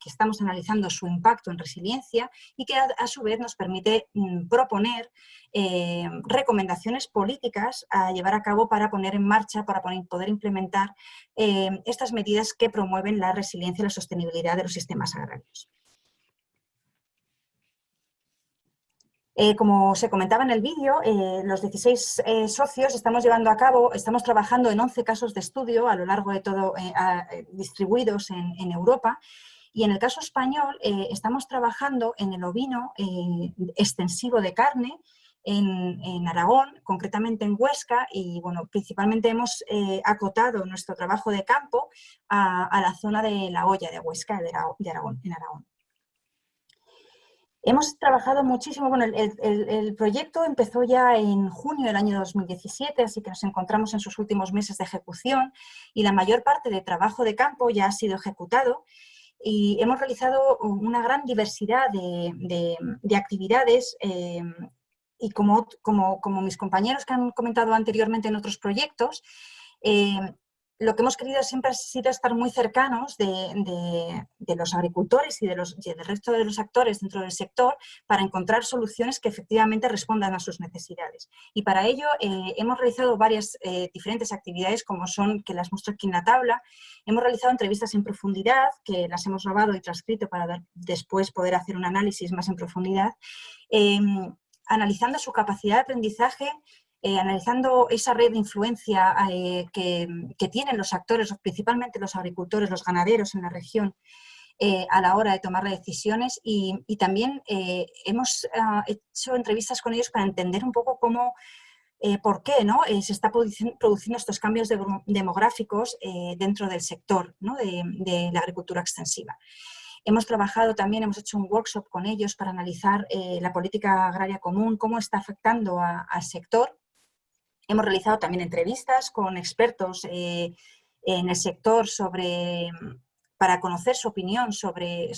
estamos analizando su impacto en resiliencia, y que a su vez nos permite proponer recomendaciones políticas a llevar a cabo para poner en marcha, para poder implementar estas medidas que promueven la resiliencia y la sostenibilidad de los sistemas agrarios. Como se comentaba en el vídeo, los 16 socios estamos trabajando en 11 casos de estudio a lo largo de todo, distribuidos en Europa. Y en el caso español estamos trabajando en el ovino extensivo de carne en Aragón, concretamente en Huesca, y bueno, principalmente hemos acotado nuestro trabajo de campo a la zona de La Hoya de Huesca, de Aragón, en Aragón. Hemos trabajado muchísimo, bueno, el proyecto empezó ya en junio del año 2017, así que nos encontramos en sus últimos meses de ejecución y la mayor parte del trabajo de campo ya ha sido ejecutado y hemos realizado una gran diversidad de actividades y como mis compañeros que han comentado anteriormente en otros proyectos, lo que hemos querido siempre ha sido estar muy cercanos de los agricultores y del resto de los actores dentro del sector para encontrar soluciones que efectivamente respondan a sus necesidades. Y para ello hemos realizado varias diferentes actividades, como son, que las muestro aquí en la tabla. Hemos realizado entrevistas en profundidad, que las hemos grabado y transcrito para después poder hacer un análisis más en profundidad, analizando su capacidad de aprendizaje, analizando esa red de influencia que tienen los actores, principalmente los agricultores, los ganaderos en la región, a la hora de tomar decisiones y también hemos hecho entrevistas con ellos para entender un poco cómo, por qué, ¿no? Se está produciendo estos cambios demográficos dentro del sector, ¿no? de la agricultura extensiva. Hemos trabajado también, hemos hecho un workshop con ellos para analizar la política agraria común, cómo está afectando al sector. Hemos realizado también entrevistas con expertos en el sector para conocer su opinión sobre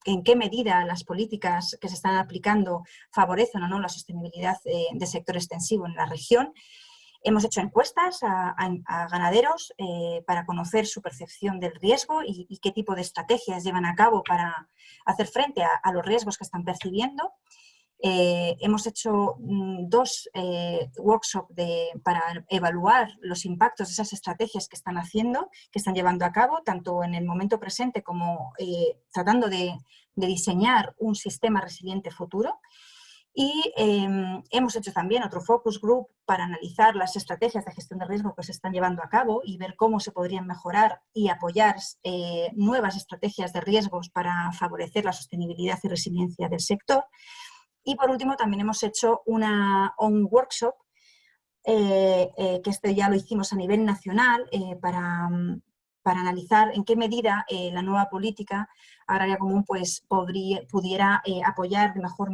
en qué medida las políticas que se están aplicando favorecen o no la sostenibilidad del sector extensivo en la región. Hemos hecho encuestas a ganaderos para conocer su percepción del riesgo y qué tipo de estrategias llevan a cabo para hacer frente a los riesgos que están percibiendo. Hemos hecho 2 workshops para evaluar los impactos de esas estrategias que están haciendo, que están llevando a cabo, tanto en el momento presente como tratando de diseñar un sistema resiliente futuro. Y hemos hecho también otro focus group para analizar las estrategias de gestión de riesgo que se están llevando a cabo y ver cómo se podrían mejorar y apoyar nuevas estrategias de riesgos para favorecer la sostenibilidad y resiliencia del sector. Y por último también hemos hecho un workshop, que este ya lo hicimos a nivel nacional, para analizar en qué medida la nueva política agraria común pues, pudiera apoyar en mejor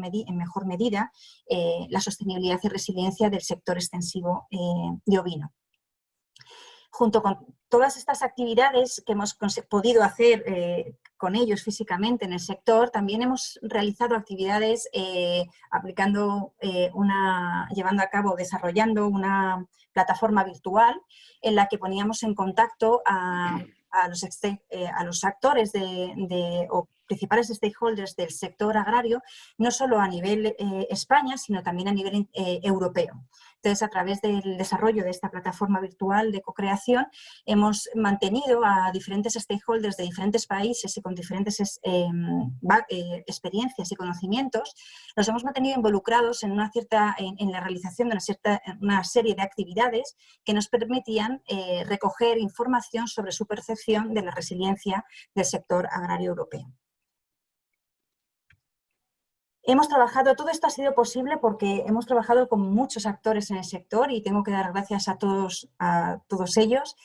medida la sostenibilidad y resiliencia del sector extensivo de ovino. Junto con todas estas actividades que hemos podido hacer con ellos físicamente en el sector, también hemos realizado actividades llevando a cabo, desarrollando una plataforma virtual en la que poníamos en contacto a los actores o principales stakeholders del sector agrario, no solo a nivel España, sino también a nivel europeo. Entonces, a través del desarrollo de esta plataforma virtual de co-creación, hemos mantenido a diferentes stakeholders de diferentes países y con diferentes experiencias y conocimientos, los hemos mantenido involucrados en la realización de una serie de actividades que nos permitían recoger información sobre su percepción de la resiliencia del sector agrario europeo. Todo esto ha sido posible porque hemos trabajado con muchos actores en el sector y tengo que dar gracias a todos ellos,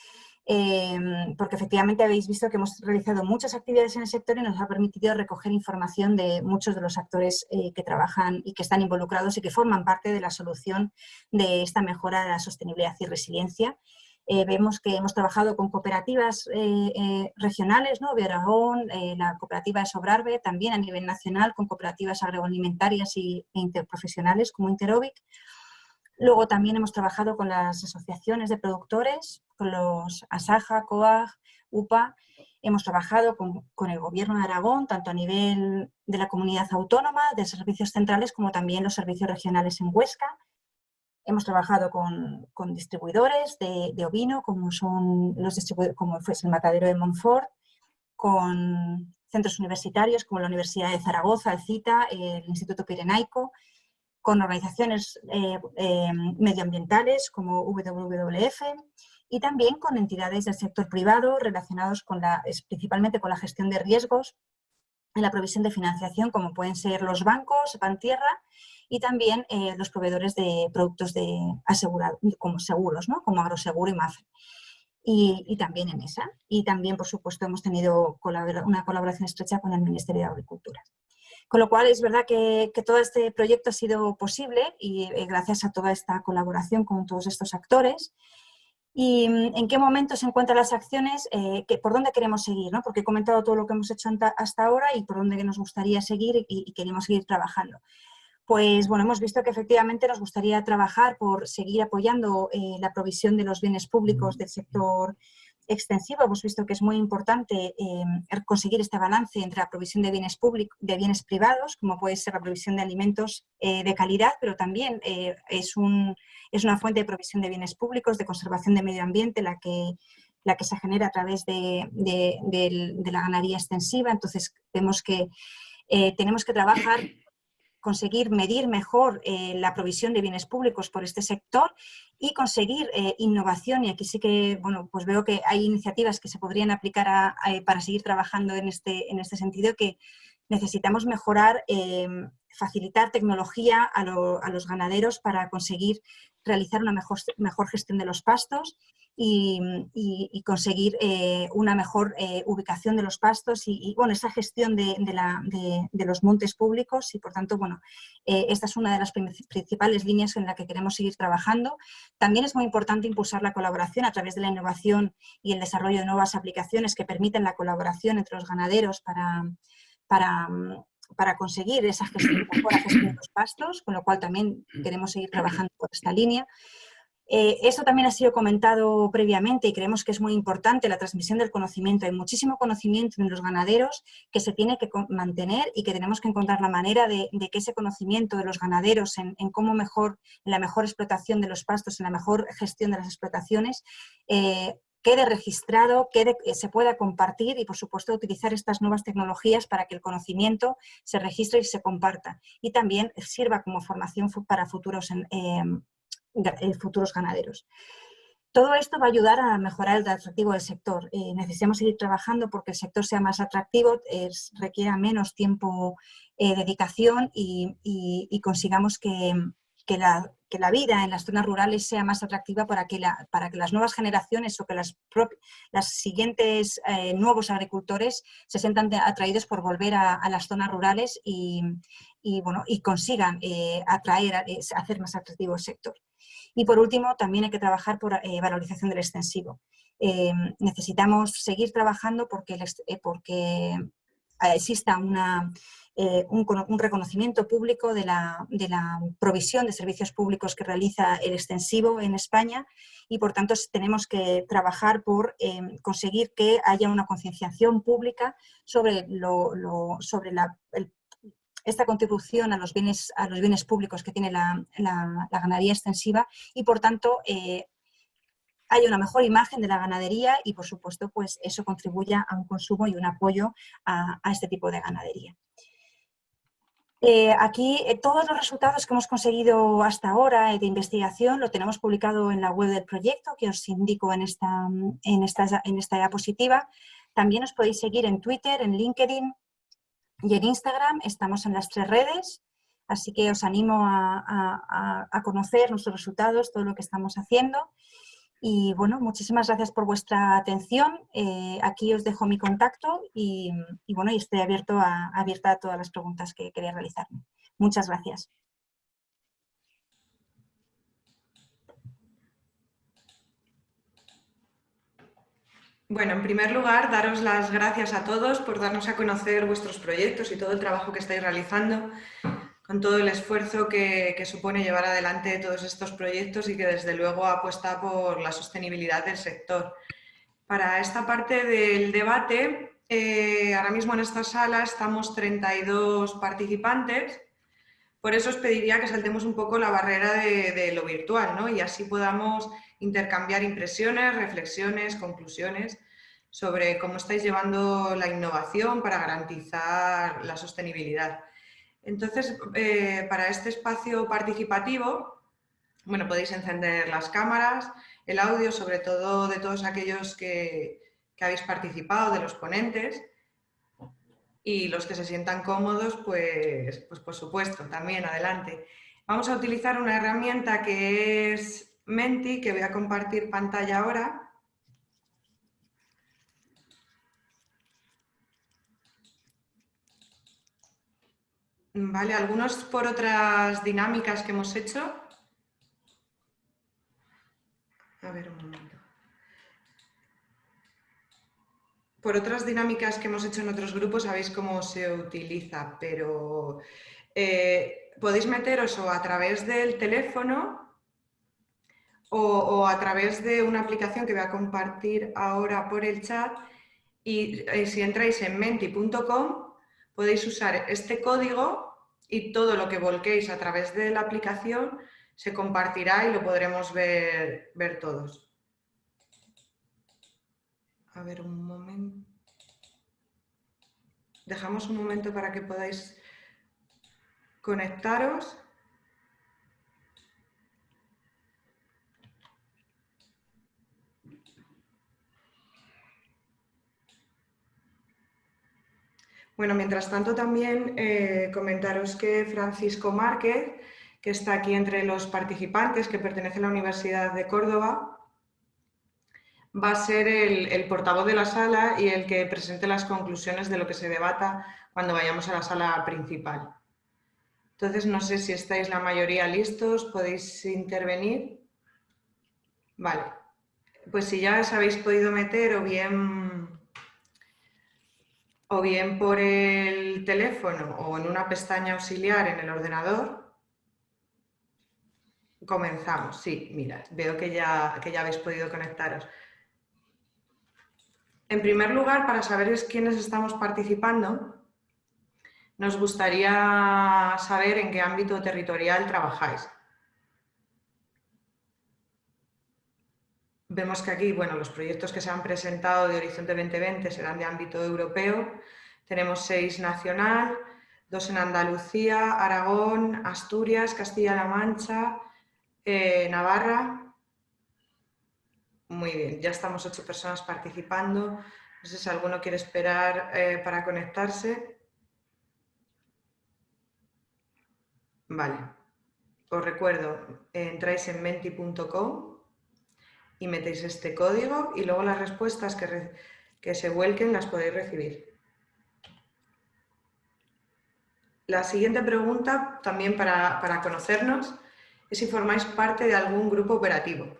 porque efectivamente habéis visto que hemos realizado muchas actividades en el sector y nos ha permitido recoger información de muchos de los actores que trabajan y que están involucrados y que forman parte de la solución de esta mejora de la sostenibilidad y resiliencia. Vemos que hemos trabajado con cooperativas regionales, ¿no? Aragón, la cooperativa de Sobrarbe, también a nivel nacional con cooperativas agroalimentarias e interprofesionales como Interobic. Luego también hemos trabajado con las asociaciones de productores, con los ASAJA, COAG, UPA. Hemos trabajado con el Gobierno de Aragón, tanto a nivel de la comunidad autónoma, de servicios centrales, como también los servicios regionales en Huesca. Hemos trabajado con distribuidores de ovino, como fue el matadero de Montfort, con centros universitarios como la Universidad de Zaragoza, el CITA, el Instituto Pirenaico, con organizaciones medioambientales como WWF y también con entidades del sector privado relacionados principalmente con la gestión de riesgos en la provisión de financiación, como pueden ser los bancos, Bantierra, y también los proveedores de productos como seguros, ¿no? Como Agroseguro y Mafre. Y también EMESA. Y también, por supuesto, hemos tenido una colaboración estrecha con el Ministerio de Agricultura. Con lo cual es verdad que todo este proyecto ha sido posible y gracias a toda esta colaboración con todos estos actores. ¿Y en qué momento se encuentran las acciones? ¿Por dónde queremos seguir, ¿no? Porque he comentado todo lo que hemos hecho hasta ahora y por dónde nos gustaría seguir y queremos seguir trabajando. Pues bueno, hemos visto que efectivamente nos gustaría trabajar por seguir apoyando la provisión de los bienes públicos del sector extensivo. Hemos visto que es muy importante conseguir este balance entre la provisión de bienes públicos, de bienes privados, como puede ser la provisión de alimentos de calidad, pero también es una fuente de provisión de bienes públicos, de conservación de medio ambiente, la que se genera a través de la ganadería extensiva. Entonces vemos que tenemos que trabajar, conseguir medir mejor la provisión de bienes públicos por este sector y conseguir innovación. Y aquí sí que, bueno, pues veo que hay iniciativas que se podrían aplicar para seguir trabajando en este sentido, que necesitamos mejorar, facilitar tecnología a los ganaderos para conseguir realizar una mejor gestión de los pastos y conseguir una mejor ubicación de los pastos y bueno, esa gestión de los montes públicos y, por tanto, bueno, esta es una de las principales líneas en la que queremos seguir trabajando. También es muy importante impulsar la colaboración a través de la innovación y el desarrollo de nuevas aplicaciones que permiten la colaboración entre los ganaderos para conseguir esa mejora gestión de los pastos, con lo cual también queremos seguir trabajando por esta línea. Esto también ha sido comentado previamente y creemos que es muy importante la transmisión del conocimiento. Hay muchísimo conocimiento en los ganaderos que se tiene que mantener y que tenemos que encontrar la manera de que ese conocimiento de los ganaderos en la mejor explotación de los pastos, en la mejor gestión de las explotaciones, quede registrado, se pueda compartir y, por supuesto, utilizar estas nuevas tecnologías para que el conocimiento se registre y se comparta. Y también sirva como formación para futuros ganaderos. Todo esto va a ayudar a mejorar el atractivo del sector. Necesitamos seguir trabajando porque el sector sea más atractivo, requiera menos tiempo, dedicación y consigamos que la vida en las zonas rurales sea más atractiva para que las nuevas generaciones o que las siguientes nuevos agricultores se sientan atraídos por volver a las zonas rurales y consigan hacer más atractivo el sector. Y por último, también hay que trabajar por valorización del extensivo. Necesitamos seguir trabajando porque exista un reconocimiento público de la provisión de servicios públicos que realiza el extensivo en España y, por tanto, tenemos que trabajar por conseguir que haya una concienciación pública sobre esta contribución a los bienes públicos que tiene la ganadería extensiva y, por tanto, haya una mejor imagen de la ganadería y, por supuesto, pues eso contribuya a un consumo y un apoyo a este tipo de ganadería. Aquí todos los resultados que hemos conseguido hasta ahora de investigación lo tenemos publicado en la web del proyecto, que os indico en esta diapositiva. También os podéis seguir en Twitter, en LinkedIn y en Instagram. Estamos en las 3 redes, así que os animo a conocer nuestros resultados, todo lo que estamos haciendo. Y bueno, muchísimas gracias por vuestra atención. Aquí os dejo mi contacto y estoy abierta a todas las preguntas que queréis realizarme. Muchas gracias. Bueno, en primer lugar, daros las gracias a todos por darnos a conocer vuestros proyectos y todo el trabajo que estáis realizando, con todo el esfuerzo que supone llevar adelante todos estos proyectos y que desde luego apuesta por la sostenibilidad del sector. Para esta parte del debate, ahora mismo en esta sala estamos 32 participantes, por eso os pediría que saltemos un poco la barrera de lo virtual, ¿no? Y así podamos intercambiar impresiones, reflexiones, conclusiones sobre cómo estáis llevando la innovación para garantizar la sostenibilidad. Entonces, para este espacio participativo, bueno, podéis encender las cámaras, el audio, sobre todo de todos aquellos que habéis participado, de los ponentes, y los que se sientan cómodos, pues por supuesto, también adelante. Vamos a utilizar una herramienta que es Menti, que voy a compartir pantalla ahora. Vale, algunos por otras dinámicas que hemos hecho. A ver, un momento. Por otras dinámicas que hemos hecho en otros grupos sabéis cómo se utiliza, pero podéis meteros o a través del teléfono o a través de una aplicación que voy a compartir ahora por el chat, y si entráis en menti.com podéis usar este código y todo lo que volquéis a través de la aplicación se compartirá y lo podremos ver todos. A ver, un momento. Dejamos un momento para que podáis conectaros. Bueno, mientras tanto también comentaros que Francisco Márquez, que está aquí entre los participantes, que pertenece a la Universidad de Córdoba, va a ser el portavoz de la sala y el que presente las conclusiones de lo que se debata cuando vayamos a la sala principal. Entonces, no sé si estáis la mayoría listos, podéis intervenir. Vale, pues si ya os habéis podido meter o bien por el teléfono o en una pestaña auxiliar en el ordenador, comenzamos. Sí, mirad, veo que ya habéis podido conectaros. En primer lugar, para saber quiénes estamos participando, nos gustaría saber en qué ámbito territorial trabajáis. Vemos que aquí, bueno, los proyectos que se han presentado de Horizonte 2020 serán de ámbito europeo. Tenemos 6 nacional, 2 en Andalucía, Aragón, Asturias, Castilla-La Mancha, Navarra. Muy bien, ya estamos 8 personas participando. No sé si alguno quiere esperar para conectarse. Vale, os recuerdo, entráis en menti.com y metéis este código y luego las respuestas que se vuelquen las podéis recibir. La siguiente pregunta, también para conocernos, es si formáis parte de algún grupo operativo.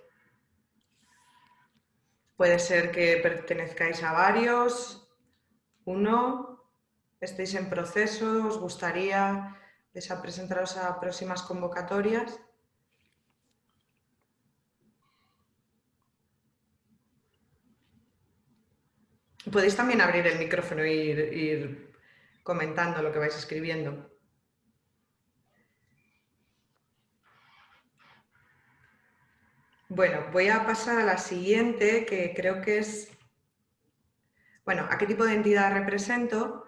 Puede ser que pertenezcáis a varios, uno, estéis en proceso, os gustaría presentaros a próximas convocatorias. Podéis también abrir el micrófono e ir comentando lo que vais escribiendo. Bueno, voy a pasar a la siguiente, que creo que es, bueno, ¿a qué tipo de entidad represento?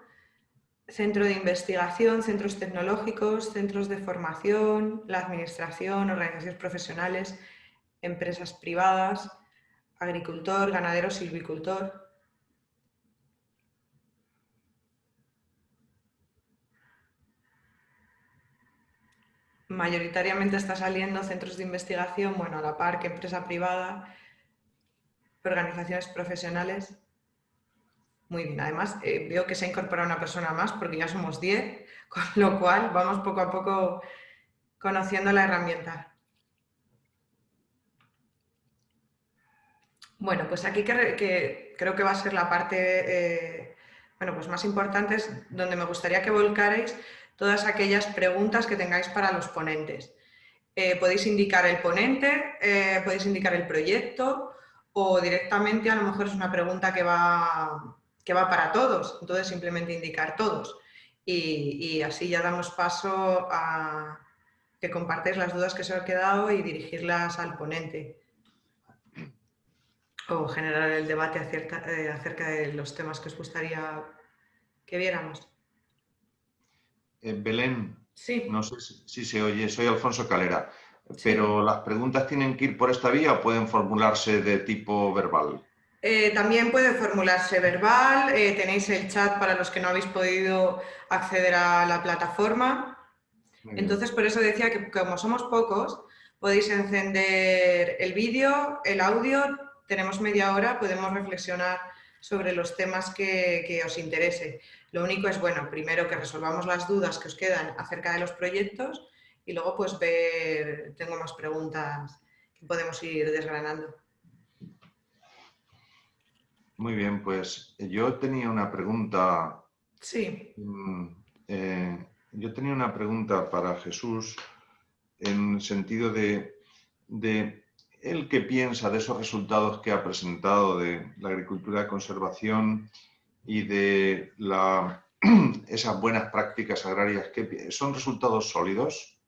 Centro de investigación, centros tecnológicos, centros de formación, la administración, organizaciones profesionales, empresas privadas, agricultor, ganadero, silvicultor. Mayoritariamente está saliendo centros de investigación, bueno, a la par que empresa privada, organizaciones profesionales. Muy bien, además veo que se ha incorporado una persona más porque ya somos 10, con lo cual vamos poco a poco conociendo la herramienta. Bueno, pues aquí que creo que va a ser la parte bueno, pues más importante, es donde me gustaría que volcarais todas aquellas preguntas que tengáis para los ponentes. Podéis indicar el ponente, podéis indicar el proyecto o directamente a lo mejor es una pregunta que va para todos, entonces simplemente indicar todos y así ya damos paso a que compartáis las dudas que os han quedado y dirigirlas al ponente o generar el debate acerca de los temas que os gustaría que viéramos. Belén, Sí. No sé si se oye, soy Alfonso Calera, Sí. pero ¿las preguntas tienen que ir por esta vía o pueden formularse de tipo verbal? También puede formularse verbal, tenéis el chat para los que no habéis podido acceder a la plataforma. Entonces, por eso decía que como somos pocos, podéis encender el vídeo, el audio, tenemos media hora, podemos reflexionar sobre los temas que os interese. Lo único es, bueno, primero que resolvamos las dudas que os quedan acerca de los proyectos y luego pues ver, tengo más preguntas que podemos ir desgranando. Muy bien, pues yo tenía una pregunta. Sí. Yo tenía una pregunta para Jesús en el sentido de él qué piensa de esos resultados que ha presentado de la agricultura de conservación y de esas buenas prácticas agrarias. ¿Son resultados sólidos?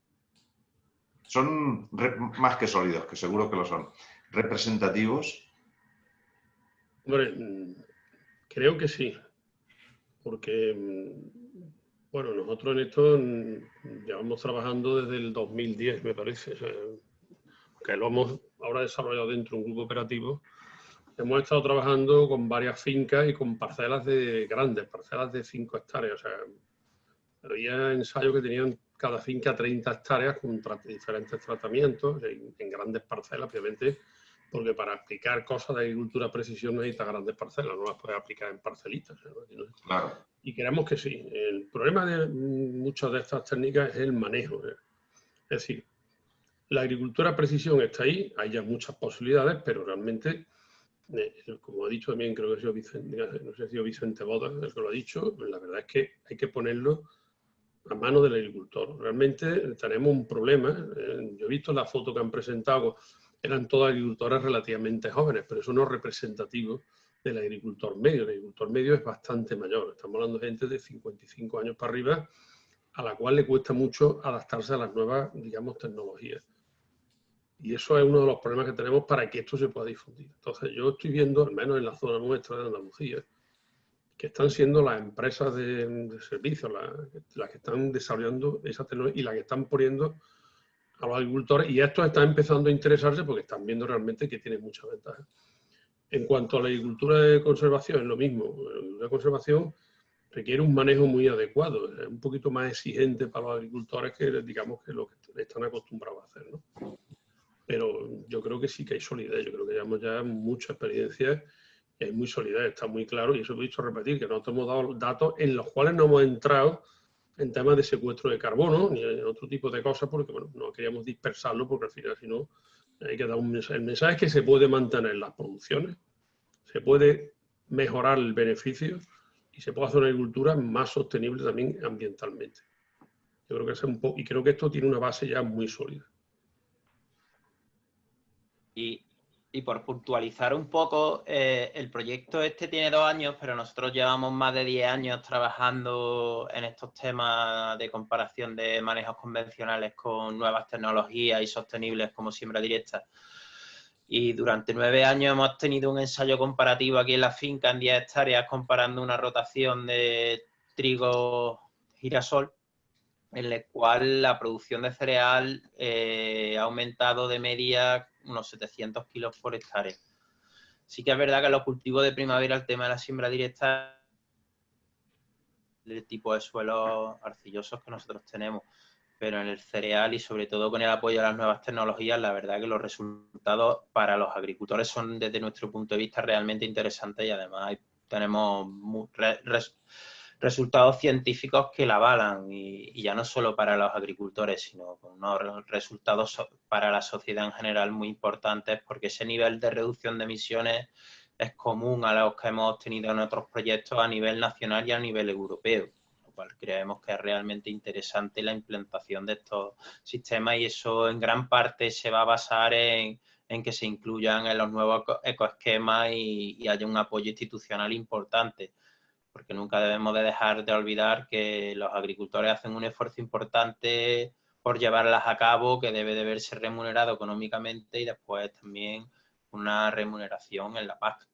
Son más que sólidos, que seguro que lo son. ¿Representativos? Hombre, creo que sí, porque, bueno, nosotros en esto llevamos trabajando desde el 2010, me parece, o sea, que lo hemos ahora desarrollado dentro de un grupo operativo. Hemos estado trabajando con varias fincas y con parcelas grandes, parcelas de 5 hectáreas, o sea, había ensayos que tenían cada finca 30 hectáreas con diferentes tratamientos en grandes parcelas, obviamente, porque para aplicar cosas de agricultura precisión necesitas grandes parcelas, no las puedes aplicar en parcelitas. ¿no? Claro. Y creemos que sí. El problema de muchas de estas técnicas es el manejo. Es decir, la agricultura precisión está ahí, hay ya muchas posibilidades, pero realmente, como ha dicho también, creo que ha sido Vicente, no sé si ha sido Vicente Bodas el que lo ha dicho, la verdad es que hay que ponerlo a mano del agricultor. Realmente tenemos un problema. Yo he visto la foto que han presentado, eran todos agricultores relativamente jóvenes, pero eso no es representativo del agricultor medio. El agricultor medio es bastante mayor. Estamos hablando de gente de 55 años para arriba, a la cual le cuesta mucho adaptarse a las nuevas, digamos, tecnologías. Y eso es uno de los problemas que tenemos para que esto se pueda difundir. Entonces, yo estoy viendo, al menos en la zona nuestra de Andalucía, que están siendo las empresas de servicios las que están desarrollando esa tecnología y las que están poniendo a los agricultores, y estos están empezando a interesarse porque están viendo realmente que tienen muchas ventajas. En cuanto a la agricultura de conservación, es lo mismo. La agricultura de conservación requiere un manejo muy adecuado, es un poquito más exigente para los agricultores que, digamos, que lo que están acostumbrados a hacer, ¿no? Pero yo creo que sí que hay solidez, yo creo que llevamos ya mucha experiencia y hay muy solidez, está muy claro, y eso he dicho repetir, que nosotros hemos dado datos en los cuales no hemos entrado en temas de secuestro de carbono ni en otro tipo de cosas, porque bueno, no queríamos dispersarlo, porque al final, si no, hay que dar un mensaje. El mensaje es que se puede mantener las producciones, se puede mejorar el beneficio y se puede hacer una agricultura más sostenible también ambientalmente. Yo creo que es un poco, y creo que esto tiene una base ya muy sólida. Y por puntualizar un poco, el proyecto este tiene 2 años, pero nosotros llevamos más de 10 años trabajando en estos temas de comparación de manejos convencionales con nuevas tecnologías y sostenibles como siembra directa. Y durante 9 años hemos tenido un ensayo comparativo aquí en la finca en 10 hectáreas comparando una rotación de trigo girasol, en el cual la producción de cereal ha aumentado de media unos 700 kilos por hectárea. Sí que es verdad que en los cultivos de primavera el tema de la siembra directa, del tipo de suelos arcillosos que nosotros tenemos, pero en el cereal y sobre todo con el apoyo a las nuevas tecnologías, la verdad que los resultados para los agricultores son desde nuestro punto de vista realmente interesantes y además tenemos resultados científicos que la avalan y ya no solo para los agricultores, sino con unos resultados para la sociedad en general muy importantes, porque ese nivel de reducción de emisiones es común a los que hemos obtenido en otros proyectos a nivel nacional y a nivel europeo, lo cual creemos que es realmente interesante la implementación de estos sistemas y eso en gran parte se va a basar en que se incluyan en los nuevos ecoesquemas y haya un apoyo institucional importante. Porque nunca debemos de dejar de olvidar que los agricultores hacen un esfuerzo importante por llevarlas a cabo, que debe de verse remunerado económicamente y después también una remuneración en la PAC.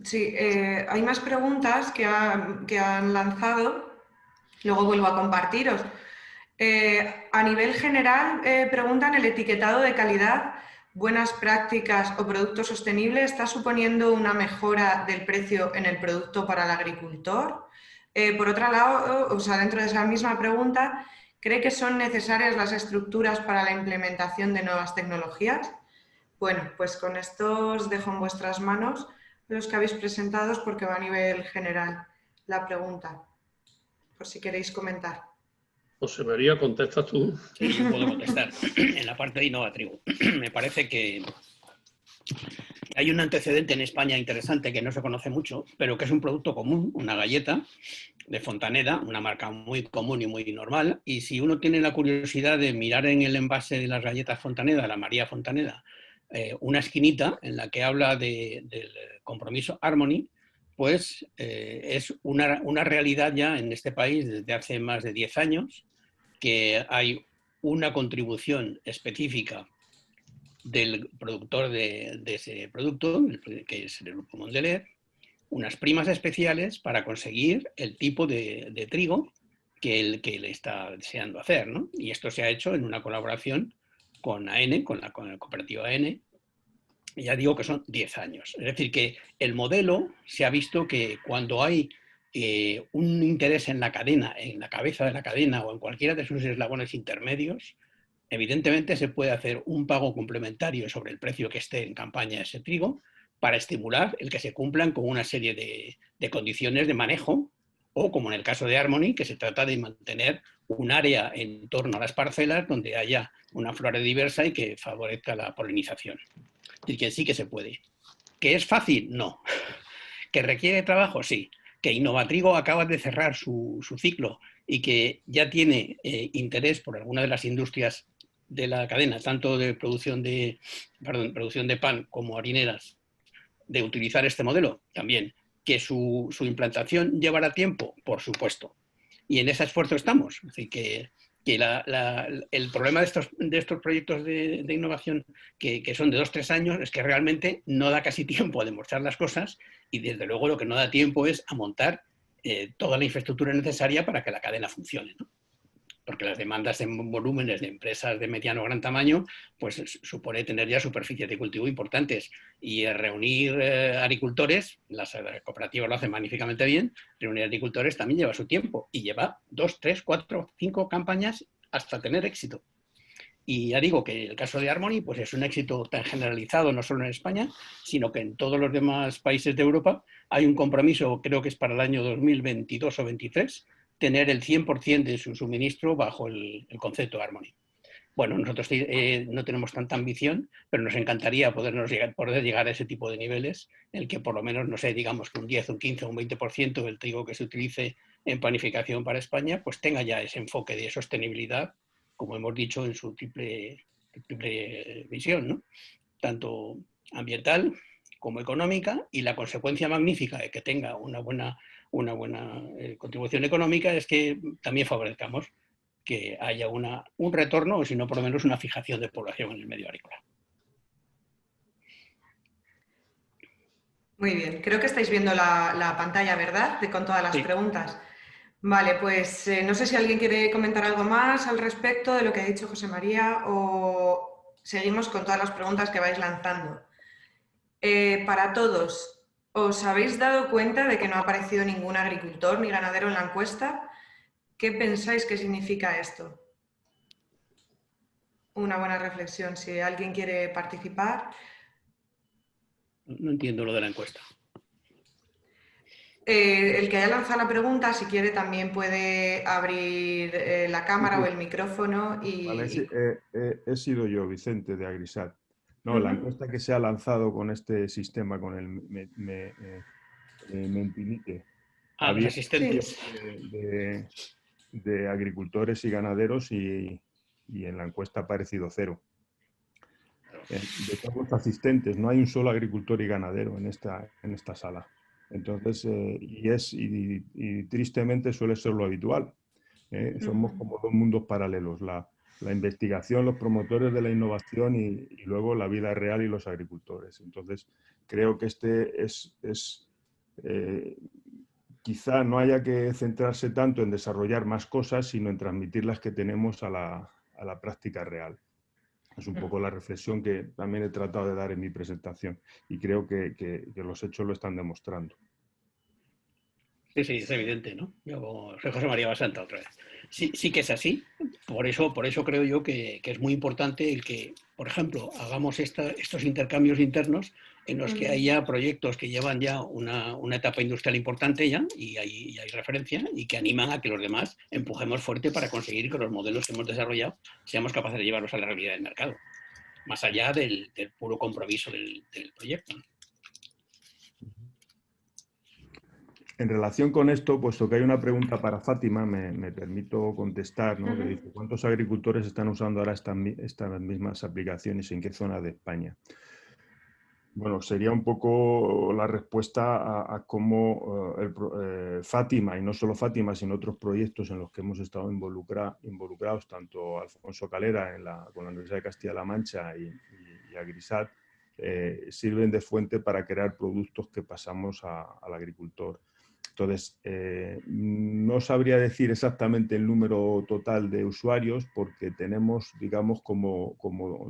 Sí, hay más preguntas que han lanzado, luego vuelvo a compartiros. A nivel general, preguntan el etiquetado de calidad, buenas prácticas o producto sostenible, ¿está suponiendo una mejora del precio en el producto para el agricultor? Por otro lado, o sea, dentro de esa misma pregunta, ¿cree que son necesarias las estructuras para la implementación de nuevas tecnologías? Bueno, pues con esto os dejo en vuestras manos los que habéis presentado porque va a nivel general la pregunta, por si queréis comentar. José María, ¿contestas tú? Sí, yo puedo contestar. En la parte de Innovatrigo, me parece que hay un antecedente en España interesante que no se conoce mucho, pero que es un producto común, una galleta de Fontaneda, una marca muy común y muy normal. Y si uno tiene la curiosidad de mirar en el envase de las galletas Fontaneda, la María Fontaneda, una esquinita en la que habla del compromiso Harmony, pues es una realidad ya en este país desde hace más de 10 años, que hay una contribución específica del productor de ese producto, que es el Grupo Mondelez, unas primas especiales para conseguir el tipo de trigo que le está deseando hacer, ¿no? Y esto se ha hecho en una colaboración con AN, con la cooperativa AN. Ya digo que son 10 años. Es decir, que el modelo se ha visto que cuando hay un interés en la cadena, en la cabeza de la cadena o en cualquiera de sus eslabones intermedios, evidentemente se puede hacer un pago complementario sobre el precio que esté en campaña ese trigo para estimular el que se cumplan con una serie de condiciones de manejo, o como en el caso de Harmony, que se trata de mantener un área en torno a las parcelas donde haya una flora diversa y que favorezca la polinización. Es decir, que sí que se puede. ¿Que es fácil? No. ¿Que requiere trabajo? Sí. ¿Que Innovatrigo acaba de cerrar su ciclo y que ya tiene interés por alguna de las industrias de la cadena, tanto de producción de pan como harineras, de utilizar este modelo? También. ¿Que su implantación llevará tiempo? Por supuesto. Y en ese esfuerzo estamos. Es decir, que el problema de estos proyectos de innovación que son de 2-3 años es que realmente no da casi tiempo a demostrar las cosas, y desde luego lo que no da tiempo es a montar toda la infraestructura necesaria para que la cadena funcione, ¿no? Porque las demandas en volúmenes de empresas de mediano o gran tamaño pues supone tener ya superficies de cultivo importantes, y reunir agricultores, las cooperativas lo hacen magníficamente bien, reunir agricultores también lleva su tiempo y lleva 2, 3, 4, 5 campañas hasta tener éxito. Y ya digo que el caso de Harmony pues es un éxito tan generalizado no solo en España, sino que en todos los demás países de Europa hay un compromiso, creo que es para el año 2022 o 2023, tener el 100% de su suministro bajo el concepto Harmony. Bueno, nosotros no tenemos tanta ambición, pero nos encantaría poder llegar a ese tipo de niveles, en el que por lo menos, no sé, digamos que un 10, un 15 o un 20% del trigo que se utilice en panificación para España, pues tenga ya ese enfoque de sostenibilidad, como hemos dicho, en su triple visión, ¿no? Tanto ambiental como económica, y la consecuencia magnífica de que tenga una buena contribución económica es que también favorezcamos que haya un retorno, o si no, por lo menos una fijación de población en el medio agrícola. Muy bien, creo que estáis viendo la pantalla, ¿verdad? Con todas las preguntas. Vale, pues no sé si alguien quiere comentar algo más al respecto de lo que ha dicho José María, o seguimos con todas las preguntas que vais lanzando. Para todos, ¿os habéis dado cuenta de que no ha aparecido ningún agricultor ni ganadero en la encuesta? ¿Qué pensáis que significa esto? Una buena reflexión, si alguien quiere participar. No entiendo lo de la encuesta. El que haya lanzado la pregunta, si quiere, también puede abrir la cámara o el micrófono. Vale, he sido yo, Vicente, de Agrisat. No, la encuesta que se ha lanzado con este sistema, con el Mentimeter, había asistentes de agricultores y ganaderos, y en la encuesta ha aparecido 0. De todos los asistentes, no hay un solo agricultor y ganadero en esta sala. Entonces, y tristemente suele ser lo habitual. Somos como dos mundos paralelos, la investigación, los promotores de la innovación y luego la vida real y los agricultores. Entonces, creo que quizá no haya que centrarse tanto en desarrollar más cosas, sino en transmitir las que tenemos a la práctica real. Es un poco la reflexión que también he tratado de dar en mi presentación, y creo que los hechos lo están demostrando. Sí, sí, es evidente, ¿no? Yo soy José María Basanta otra vez. Sí, sí que es así. Por eso creo yo que es muy importante el que, por ejemplo, hagamos estos intercambios internos en los que haya proyectos que llevan ya una etapa industrial importante ya y hay referencia y que animan a que los demás empujemos fuerte para conseguir que los modelos que hemos desarrollado seamos capaces de llevarlos a la realidad del mercado, más allá del puro compromiso del proyecto. En relación con esto, puesto que hay una pregunta para Fátima, me permito contestar, ¿no? Que dice, ¿cuántos agricultores están usando ahora estas mismas aplicaciones y en qué zona de España? Bueno, sería un poco la respuesta a cómo Fátima, y no solo Fátima, sino otros proyectos en los que hemos estado involucrados, tanto Alfonso Calera con la Universidad de Castilla-La Mancha y Agrisat, sirven de fuente para crear productos que pasamos al agricultor. Entonces, no sabría decir exactamente el número total de usuarios porque tenemos, digamos, como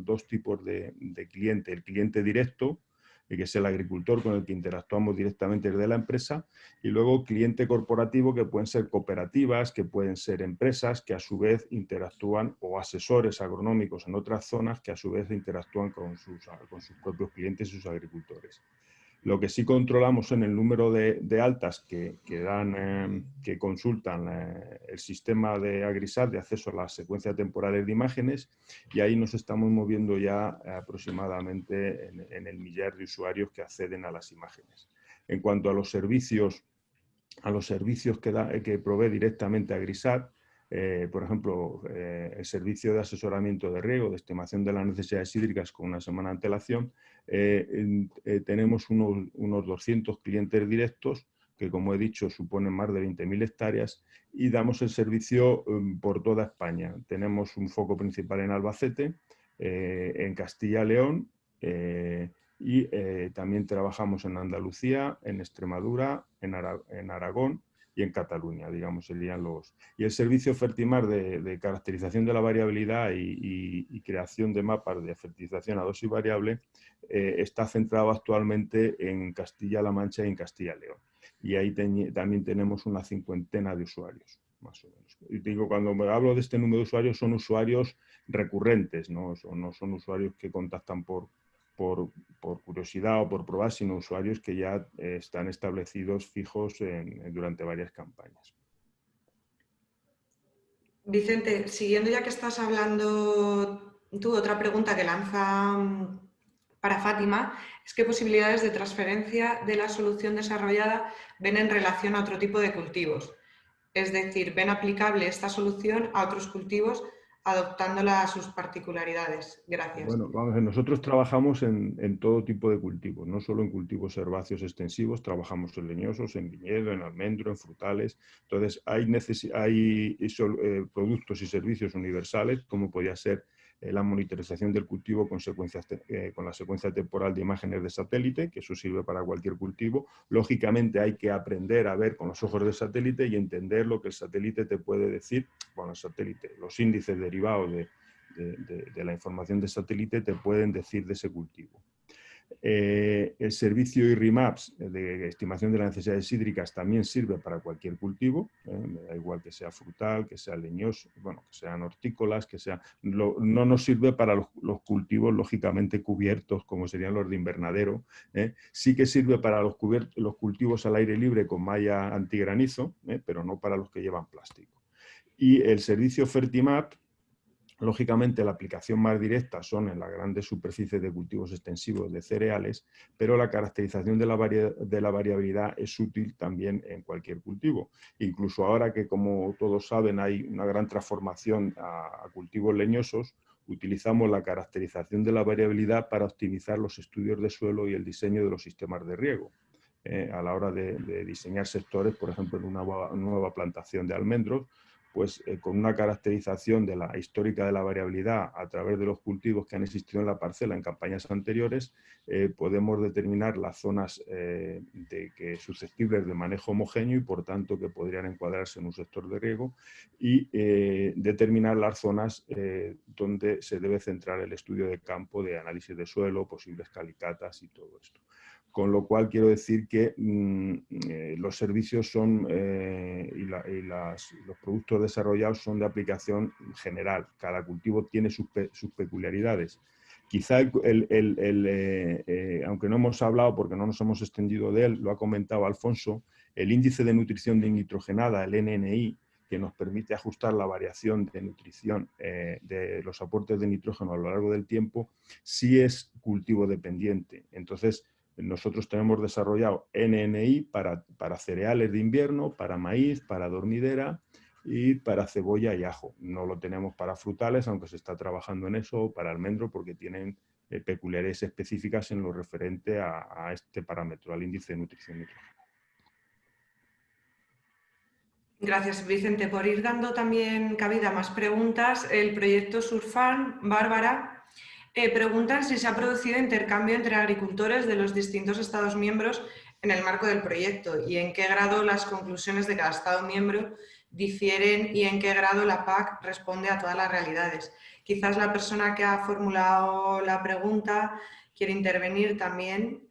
dos tipos de cliente. El cliente directo, que es el agricultor con el que interactuamos directamente desde la empresa, y luego cliente corporativo, que pueden ser cooperativas, que pueden ser empresas, que a su vez interactúan, o asesores agronómicos en otras zonas, que a su vez interactúan con sus propios clientes y sus agricultores. Lo que sí controlamos en el número de altas que consultan el sistema de Agrisat de acceso a las secuencias temporales de imágenes, y ahí nos estamos moviendo ya aproximadamente en el millar de usuarios que acceden a las imágenes. En cuanto a los servicios que provee directamente Agrisat, por ejemplo, el servicio de asesoramiento de riego, de estimación de las necesidades hídricas con una semana de antelación, tenemos unos 200 clientes directos que, como he dicho, suponen más de 20.000 hectáreas y damos el servicio por toda España. Tenemos un foco principal en Albacete, en Castilla-León y también trabajamos en Andalucía, en Extremadura, en Aragón y en Cataluña, digamos, serían los... Y el servicio Fertimar de caracterización de la variabilidad y creación de mapas de fertilización a dosis variable está centrado actualmente en Castilla-La Mancha y en Castilla-León. Y ahí también tenemos una 50 de usuarios, más o menos. Y digo, cuando me hablo de este número de usuarios, son usuarios recurrentes, no son usuarios que contactan por curiosidad o por probar, sino usuarios que ya están establecidos fijos durante varias campañas. Vicente, siguiendo ya que estás hablando tú, otra pregunta que lanza para Fátima es qué posibilidades de transferencia de la solución desarrollada ven en relación a otro tipo de cultivos. Es decir, ven aplicable esta solución a otros cultivos adoptándola a sus particularidades. Gracias. Bueno, vamos a ver, nosotros trabajamos en todo tipo de cultivos, no solo en cultivos herbáceos extensivos, trabajamos en leñosos, en viñedo, en almendro, en frutales. Entonces, hay productos y servicios universales, como podría ser la monitorización del cultivo con la secuencia temporal de imágenes de satélite, que eso sirve para cualquier cultivo. Lógicamente hay que aprender a ver con los ojos del satélite y entender lo que el satélite te puede decir. Bueno, el satélite, los índices derivados de la información de satélite te pueden decir de ese cultivo. El servicio IRIMAPS de estimación de las necesidades hídricas también sirve para cualquier cultivo, me da igual que sea frutal, que sea leñoso, bueno, que sean hortícolas, que sea... no nos sirve para los cultivos lógicamente cubiertos, como serían los de invernadero. Sí que sirve para los cultivos al aire libre con malla antigranizo, pero no para los que llevan plástico. Y el servicio Fertimap, lógicamente, la aplicación más directa son en las grandes superficies de cultivos extensivos de cereales, pero la caracterización de la variabilidad es útil también en cualquier cultivo. Incluso ahora que, como todos saben, hay una gran transformación a cultivos leñosos, utilizamos la caracterización de la variabilidad para optimizar los estudios de suelo y el diseño de los sistemas de riego. A la hora de diseñar sectores, por ejemplo, en una nueva plantación de almendros, pues con una caracterización de la histórica de la variabilidad a través de los cultivos que han existido en la parcela en campañas anteriores, podemos determinar las zonas susceptibles de manejo homogéneo y por tanto que podrían encuadrarse en un sector de riego y determinar las zonas donde se debe centrar el estudio de campo de análisis de suelo, posibles calicatas y todo esto. con lo cual quiero decir que los servicios son los productos desarrollados son de aplicación general. Cada cultivo tiene sus peculiaridades. Quizá, aunque no hemos hablado porque no nos hemos extendido de él, lo ha comentado Alfonso, el índice de nutrición nitrogenada, el NNI, que nos permite ajustar la variación de nutrición de los aportes de nitrógeno a lo largo del tiempo, sí es cultivo dependiente. Entonces, nosotros tenemos desarrollado NNI para cereales de invierno, para maíz, para dormidera y para cebolla y ajo. No lo tenemos para frutales, aunque se está trabajando en eso, para almendro, porque tienen peculiaridades específicas en lo referente a este parámetro, al índice de nutrición nitrógeno. Gracias, Vicente. Por ir dando también cabida a más preguntas, el proyecto Surfarm, Bárbara, preguntan si se ha producido intercambio entre agricultores de los distintos Estados miembros en el marco del proyecto y en qué grado las conclusiones de cada Estado miembro difieren y en qué grado la PAC responde a todas las realidades. Quizás la persona que ha formulado la pregunta quiere intervenir también.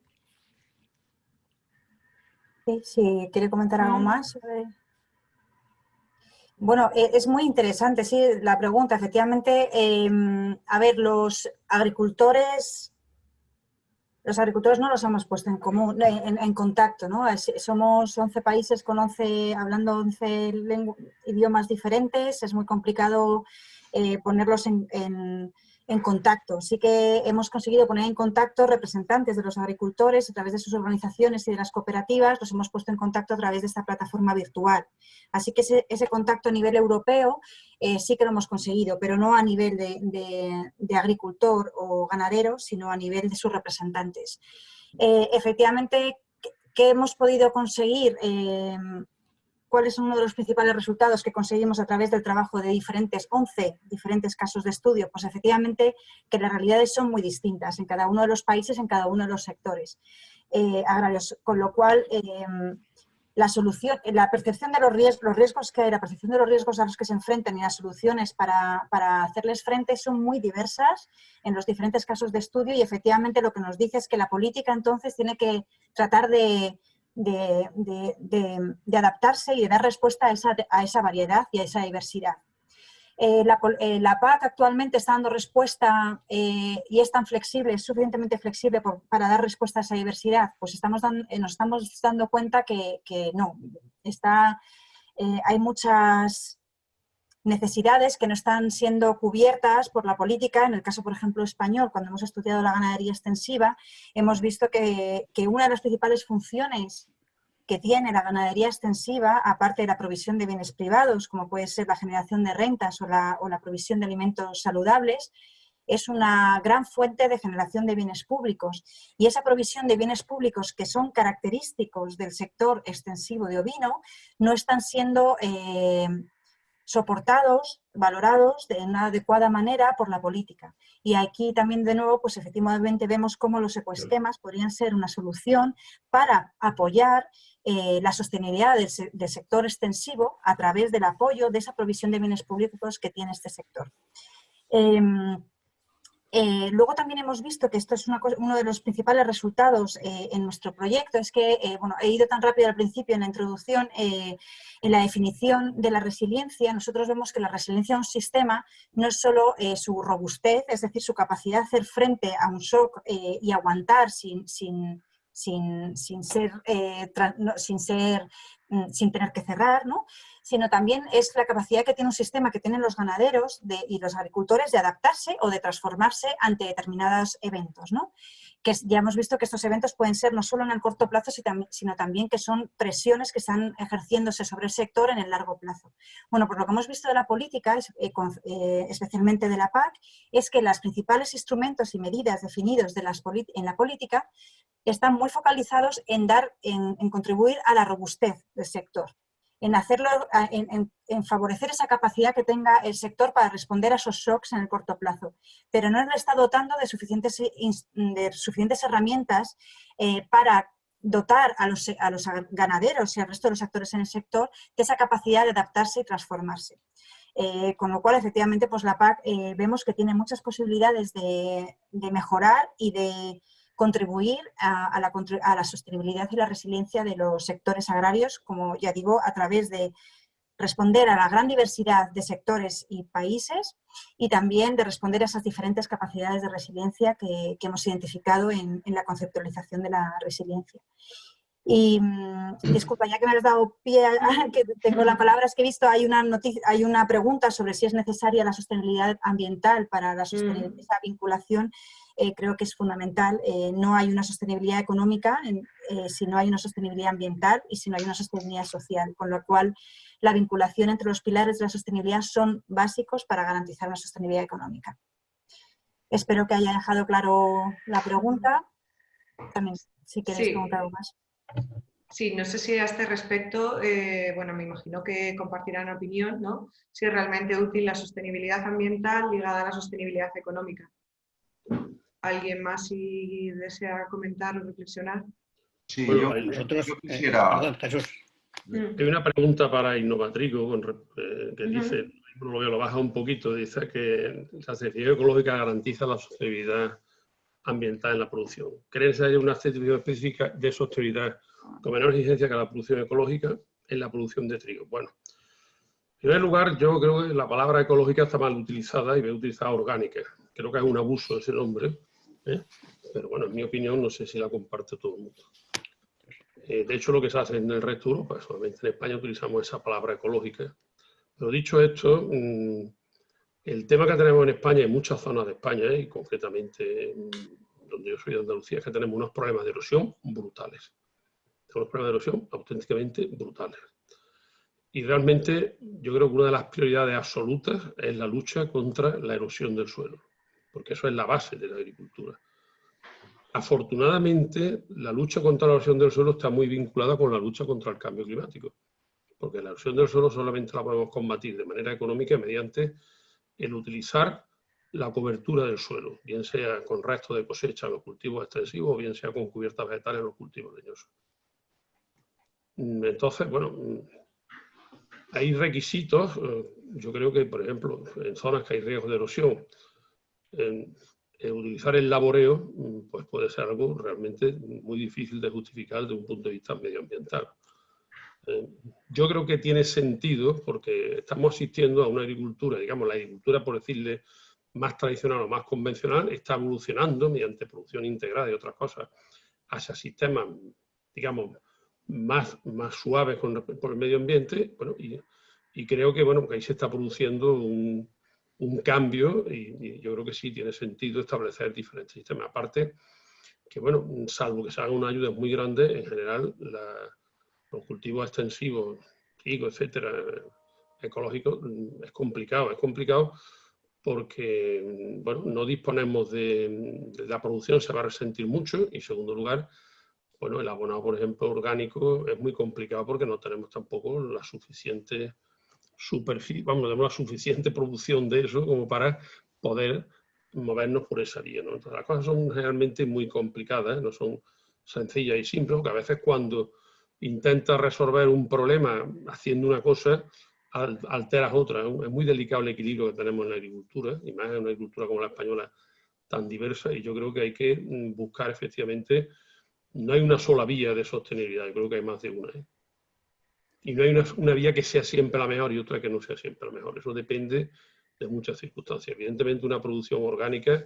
Sí, si quiere comentar algo más sobre... Bueno, es muy interesante, sí, la pregunta. Efectivamente, a ver, los agricultores no los hemos puesto en común, en contacto, ¿no? Somos 11 países con hablando 11 idiomas diferentes, es muy complicado ponerlos en contacto. Sí que hemos conseguido poner en contacto representantes de los agricultores a través de sus organizaciones y de las cooperativas, los hemos puesto en contacto a través de esta plataforma virtual. Así que ese contacto a nivel europeo sí que lo hemos conseguido, pero no a nivel de agricultor o ganadero, sino a nivel de sus representantes. Efectivamente, ¿qué hemos podido conseguir? ¿Cuál es uno de los principales resultados que conseguimos a través del trabajo de 11 diferentes casos de estudio? Pues efectivamente que las realidades son muy distintas en cada uno de los países, en cada uno de los sectores agrarios, con lo cual la percepción de los riesgos que hay, la percepción de los riesgos a los que se enfrentan y las soluciones para hacerles frente son muy diversas en los diferentes casos de estudio y efectivamente lo que nos dice es que la política entonces tiene que tratar de adaptarse y de dar respuesta a esa variedad y a esa diversidad. La PAC actualmente está dando respuesta y es tan flexible, es suficientemente flexible para dar respuesta a esa diversidad. Pues nos estamos dando cuenta que no. Hay muchas necesidades que no están siendo cubiertas por la política. En el caso, por ejemplo, español, cuando hemos estudiado la ganadería extensiva, hemos visto que una de las principales funciones que tiene la ganadería extensiva, aparte de la provisión de bienes privados, como puede ser la generación de rentas o la provisión de alimentos saludables, es una gran fuente de generación de bienes públicos. Y esa provisión de bienes públicos que son característicos del sector extensivo de ovino no están siendo soportados, valorados de una adecuada manera por la política. Y aquí también de nuevo, pues efectivamente vemos cómo los ecoesquemas podrían ser una solución para apoyar la sostenibilidad del sector extensivo a través del apoyo de esa provisión de bienes públicos que tiene este sector. Luego también hemos visto que esto es uno de los principales resultados en nuestro proyecto, es que, bueno, he ido tan rápido al principio en la introducción, en la definición de la resiliencia. Nosotros vemos que la resiliencia de un sistema no es solo su robustez, es decir, su capacidad de hacer frente a un shock y aguantar sin tener que cerrar, ¿no? Sino también es la capacidad que tiene un sistema que tienen los ganaderos y los agricultores de adaptarse o de transformarse ante determinados eventos, ¿no? Que ya hemos visto que estos eventos pueden ser no solo en el corto plazo, sino también que son presiones que están ejerciéndose sobre el sector en el largo plazo. Bueno, pues lo que hemos visto de la política, especialmente de la PAC, es que los principales instrumentos y medidas definidos en la política están muy focalizados en contribuir a la robustez del sector, en favorecer esa capacidad que tenga el sector para responder a esos shocks en el corto plazo, pero no le está dotando de suficientes herramientas para dotar a los ganaderos y al resto de los actores en el sector de esa capacidad de adaptarse y transformarse. Con lo cual, efectivamente, pues la PAC vemos que tiene muchas posibilidades de mejorar y de contribuir a la sostenibilidad y la resiliencia de los sectores agrarios, como ya digo, a través de responder a la gran diversidad de sectores y países y también de responder a esas diferentes capacidades de resiliencia que hemos identificado en la conceptualización de la resiliencia. Y disculpa, ya que me has dado pie a que tengo la palabra, es que he visto, hay una pregunta sobre si es necesaria la sostenibilidad ambiental para esa vinculación. Creo que es fundamental. No hay una sostenibilidad económica si no hay una sostenibilidad ambiental y si no hay una sostenibilidad social, con lo cual la vinculación entre los pilares de la sostenibilidad son básicos para garantizar la sostenibilidad económica. Espero que haya dejado claro la pregunta. También, si queréis preguntar algo más. Sí, no sé si a este respecto, bueno, me imagino que compartirán opinión, ¿no? Si es realmente útil la sostenibilidad ambiental ligada a la sostenibilidad económica. ¿Alguien más si desea comentar o reflexionar? Sí, Bueno, yo quisiera... Perdón, Jesús. Hay una pregunta para Innovatrico que dice, lo baja un poquito, dice que la certificación ecológica garantiza la sostenibilidad ambiental en la producción. ¿Creen que haya una certificación específica de sostenibilidad con menor exigencia que la producción ecológica en la producción de trigo? Bueno, en primer lugar, yo creo que la palabra ecológica está mal utilizada y voy a utilizar orgánica. Creo que es un abuso ese nombre, pero bueno, en mi opinión, no sé si la comparte todo el mundo. De hecho, lo que se hace en el resto de Europa, solamente en España utilizamos esa palabra ecológica. Pero dicho esto, el tema que tenemos en España, en muchas zonas de España, y concretamente donde yo soy de Andalucía, es que tenemos unos problemas de erosión brutales. Tenemos problemas de erosión auténticamente brutales. Y realmente yo creo que una de las prioridades absolutas es la lucha contra la erosión del suelo, porque eso es la base de la agricultura. Afortunadamente, la lucha contra la erosión del suelo está muy vinculada con la lucha contra el cambio climático, porque la erosión del suelo solamente la podemos combatir de manera económica mediante el utilizar la cobertura del suelo, bien sea con restos de cosecha en los cultivos extensivos o bien sea con cubiertas vegetales en los cultivos leñosos. Entonces, bueno, hay requisitos, yo creo que, por ejemplo, en zonas que hay riesgo de erosión, utilizar el laboreo pues puede ser algo realmente muy difícil de justificar desde un punto de vista medioambiental. Yo creo que tiene sentido porque estamos asistiendo a una agricultura, digamos, la agricultura, por decirle, más tradicional o más convencional, está evolucionando mediante producción integrada y otras cosas hacia sistemas, digamos, más suaves por el medio ambiente, bueno, y creo que, bueno, que ahí se está produciendo un cambio y yo creo que sí tiene sentido establecer diferentes sistemas. Aparte, que bueno, salvo que se hagan unas ayudas muy grandes, en general los cultivos extensivos, trigo, etcétera, ecológicos, es complicado porque, bueno, no disponemos de la producción, se va a resentir mucho y, en segundo lugar, bueno, el abonado, por ejemplo, orgánico es muy complicado porque no tenemos tampoco la suficiente superficie, vamos, tenemos la suficiente producción de eso como para poder movernos por esa vía, ¿no? Entonces, las cosas son realmente muy complicadas, no son sencillas y simples, porque a veces cuando intentas resolver un problema haciendo una cosa, alteras otra. Es muy delicado el equilibrio que tenemos en la agricultura, y más en una agricultura como la española tan diversa, y yo creo que hay que buscar efectivamente, no hay una sola vía de sostenibilidad, yo creo que hay más de una, Y no hay una vía que sea siempre la mejor y otra que no sea siempre la mejor. Eso depende de muchas circunstancias. Evidentemente, una producción orgánica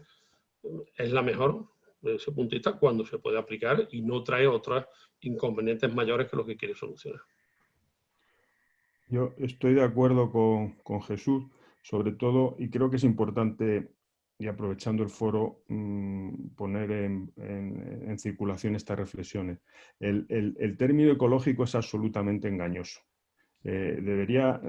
es la mejor desde ese punto de vista cuando se puede aplicar y no trae otros inconvenientes mayores que los que quiere solucionar. Yo estoy de acuerdo con Jesús, sobre todo, y creo que es importante, y aprovechando el foro, poner en circulación estas reflexiones. El término ecológico es absolutamente engañoso. Debería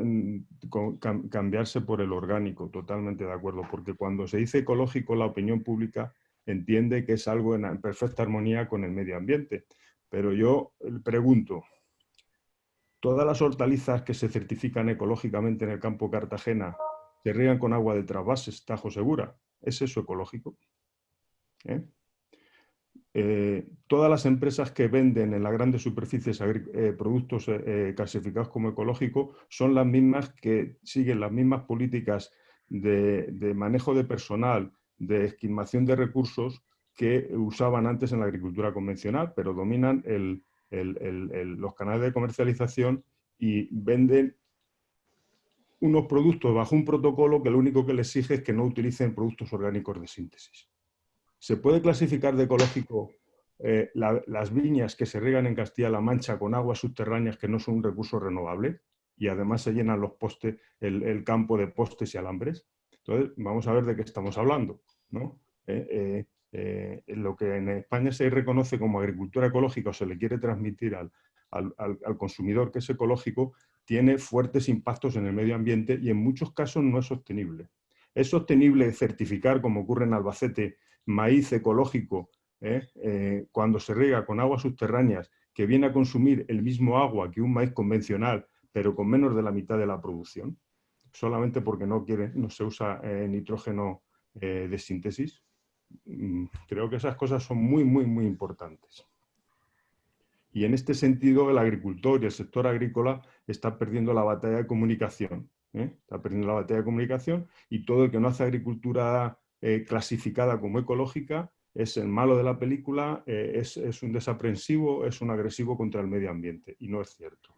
cambiarse por el orgánico, totalmente de acuerdo, porque cuando se dice ecológico la opinión pública entiende que es algo en perfecta armonía con el medio ambiente. Pero yo pregunto, ¿todas las hortalizas que se certifican ecológicamente en el campo Cartagena se riegan con agua de trasvases, Tajo Segura? ¿Es eso ecológico? Todas las empresas que venden en las grandes superficies productos clasificados como ecológicos son las mismas que siguen las mismas políticas de manejo de personal, de esquimación de recursos que usaban antes en la agricultura convencional, pero dominan los canales de comercialización y venden unos productos bajo un protocolo que lo único que les exige es que no utilicen productos orgánicos de síntesis. ¿Se puede clasificar de ecológico las viñas que se riegan en Castilla-La Mancha con aguas subterráneas que no son un recurso renovable y además se llenan los postes, el campo de postes y alambres? Entonces, vamos a ver de qué estamos hablando, ¿no? Lo que en España se reconoce como agricultura ecológica o se le quiere transmitir al consumidor que es ecológico, tiene fuertes impactos en el medio ambiente y en muchos casos no es sostenible. Es sostenible certificar, como ocurre en Albacete, maíz ecológico cuando se riega con aguas subterráneas que viene a consumir el mismo agua que un maíz convencional, pero con menos de la mitad de la producción, solamente porque no se usa nitrógeno de síntesis. Creo que esas cosas son muy, muy, muy importantes. Y en este sentido, el agricultor y el sector agrícola está perdiendo la batalla de comunicación. Está perdiendo la batalla de comunicación y todo el que no hace agricultura clasificada como ecológica es el malo de la película, es un desaprensivo, es un agresivo contra el medio ambiente. Y no es cierto.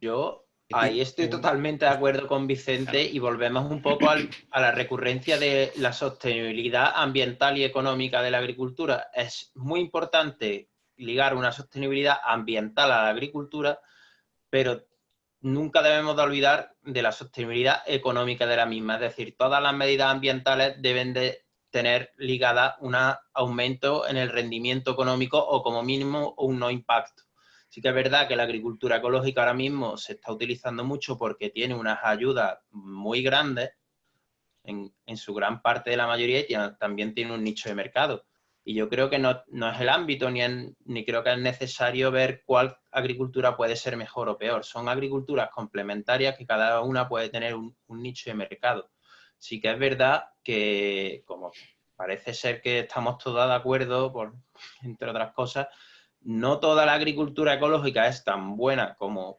Yo ahí estoy totalmente de acuerdo con Vicente y volvemos un poco a la recurrencia de la sostenibilidad ambiental y económica de la agricultura. Es muy importante ligar una sostenibilidad ambiental a la agricultura, pero nunca debemos de olvidar de la sostenibilidad económica de la misma. Es decir, todas las medidas ambientales deben de tener ligada un aumento en el rendimiento económico o como mínimo un no impacto. Sí que es verdad que la agricultura ecológica ahora mismo se está utilizando mucho porque tiene unas ayudas muy grandes en su gran parte de la mayoría y también tiene un nicho de mercado. Y yo creo que no es el ámbito ni creo que es necesario ver cuál agricultura puede ser mejor o peor. Son agriculturas complementarias que cada una puede tener un nicho de mercado. Sí que es verdad que, como parece ser que estamos todos de acuerdo, entre otras cosas, no toda la agricultura ecológica es tan buena como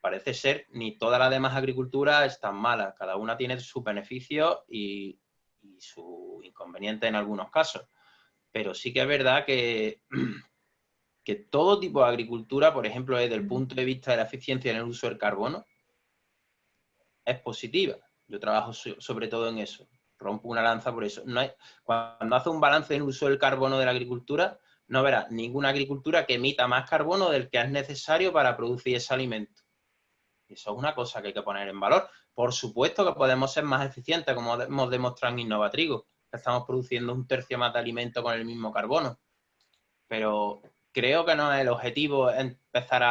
parece ser, ni toda la demás agricultura es tan mala. Cada una tiene sus beneficios y su inconveniente en algunos casos. Pero sí que es verdad que todo tipo de agricultura, por ejemplo, desde el punto de vista de la eficiencia en el uso del carbono, es positiva. Yo trabajo sobre todo en eso. Rompo una lanza por eso. Cuando hace un balance en el uso del carbono de la agricultura, no verás ninguna agricultura que emita más carbono del que es necesario para producir ese alimento. Y eso es una cosa que hay que poner en valor. Por supuesto que podemos ser más eficientes, como hemos demostrado en Innovatrigo. Estamos produciendo 1/3 más de alimento con el mismo carbono. Pero creo que no es el objetivo empezar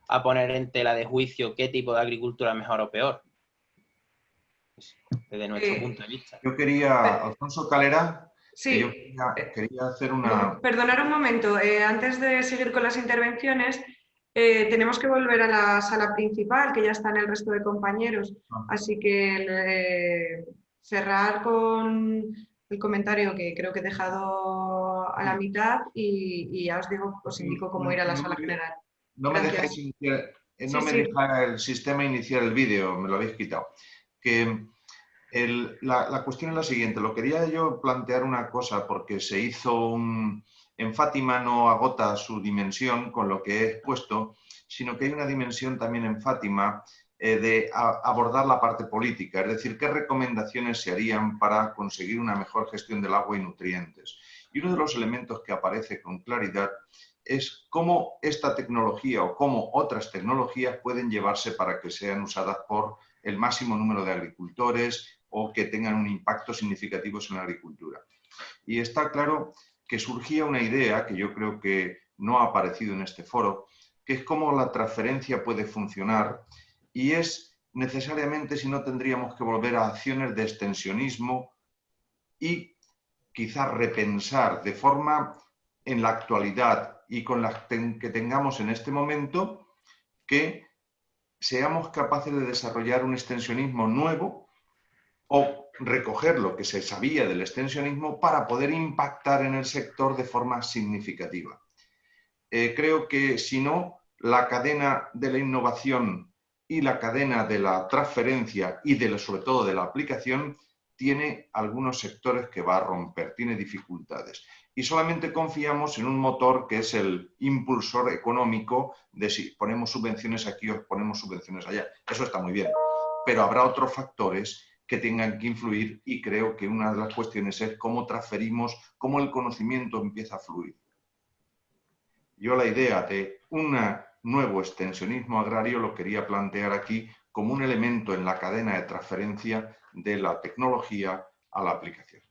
a poner en tela de juicio qué tipo de agricultura es mejor o peor. Desde nuestro punto de vista. Yo quería, Alfonso Calera, sí, yo quería hacer una... Perdonar un momento, antes de seguir con las intervenciones, tenemos que volver a la sala principal, que ya están el resto de compañeros, así que cerrar con el comentario que creo que he dejado a la mitad y ya os indico cómo ir a la sala general. No me dejáis iniciar, deja el sistema iniciar el vídeo, me lo habéis quitado. La cuestión es la siguiente, lo quería yo plantear una cosa porque se hizo en Fátima no agota su dimensión con lo que he expuesto, sino que hay una dimensión también en Fátima de abordar la parte política, es decir, qué recomendaciones se harían para conseguir una mejor gestión del agua y nutrientes. Y uno de los elementos que aparece con claridad es cómo esta tecnología o cómo otras tecnologías pueden llevarse para que sean usadas por el máximo número de agricultores o que tengan un impacto significativo en la agricultura. Y está claro que surgía una idea que yo creo que no ha aparecido en este foro, que es cómo la transferencia puede funcionar y es necesariamente si no tendríamos que volver a acciones de extensionismo y quizás repensar de forma en la actualidad y con las que tengamos en este momento que seamos capaces de desarrollar un extensionismo nuevo o recoger lo que se sabía del extensionismo para poder impactar en el sector de forma significativa. Creo que si no, la cadena de la innovación y la cadena de la transferencia y sobre todo de la aplicación tiene algunos sectores que va a romper, tiene dificultades. Y solamente confiamos en un motor que es el impulsor económico de si ponemos subvenciones aquí o ponemos subvenciones allá. Eso está muy bien, pero habrá otros factores que tengan que influir y creo que una de las cuestiones es cómo transferimos, cómo el conocimiento empieza a fluir. Yo la idea de un nuevo extensionismo agrario lo quería plantear aquí como un elemento en la cadena de transferencia de la tecnología a la aplicación.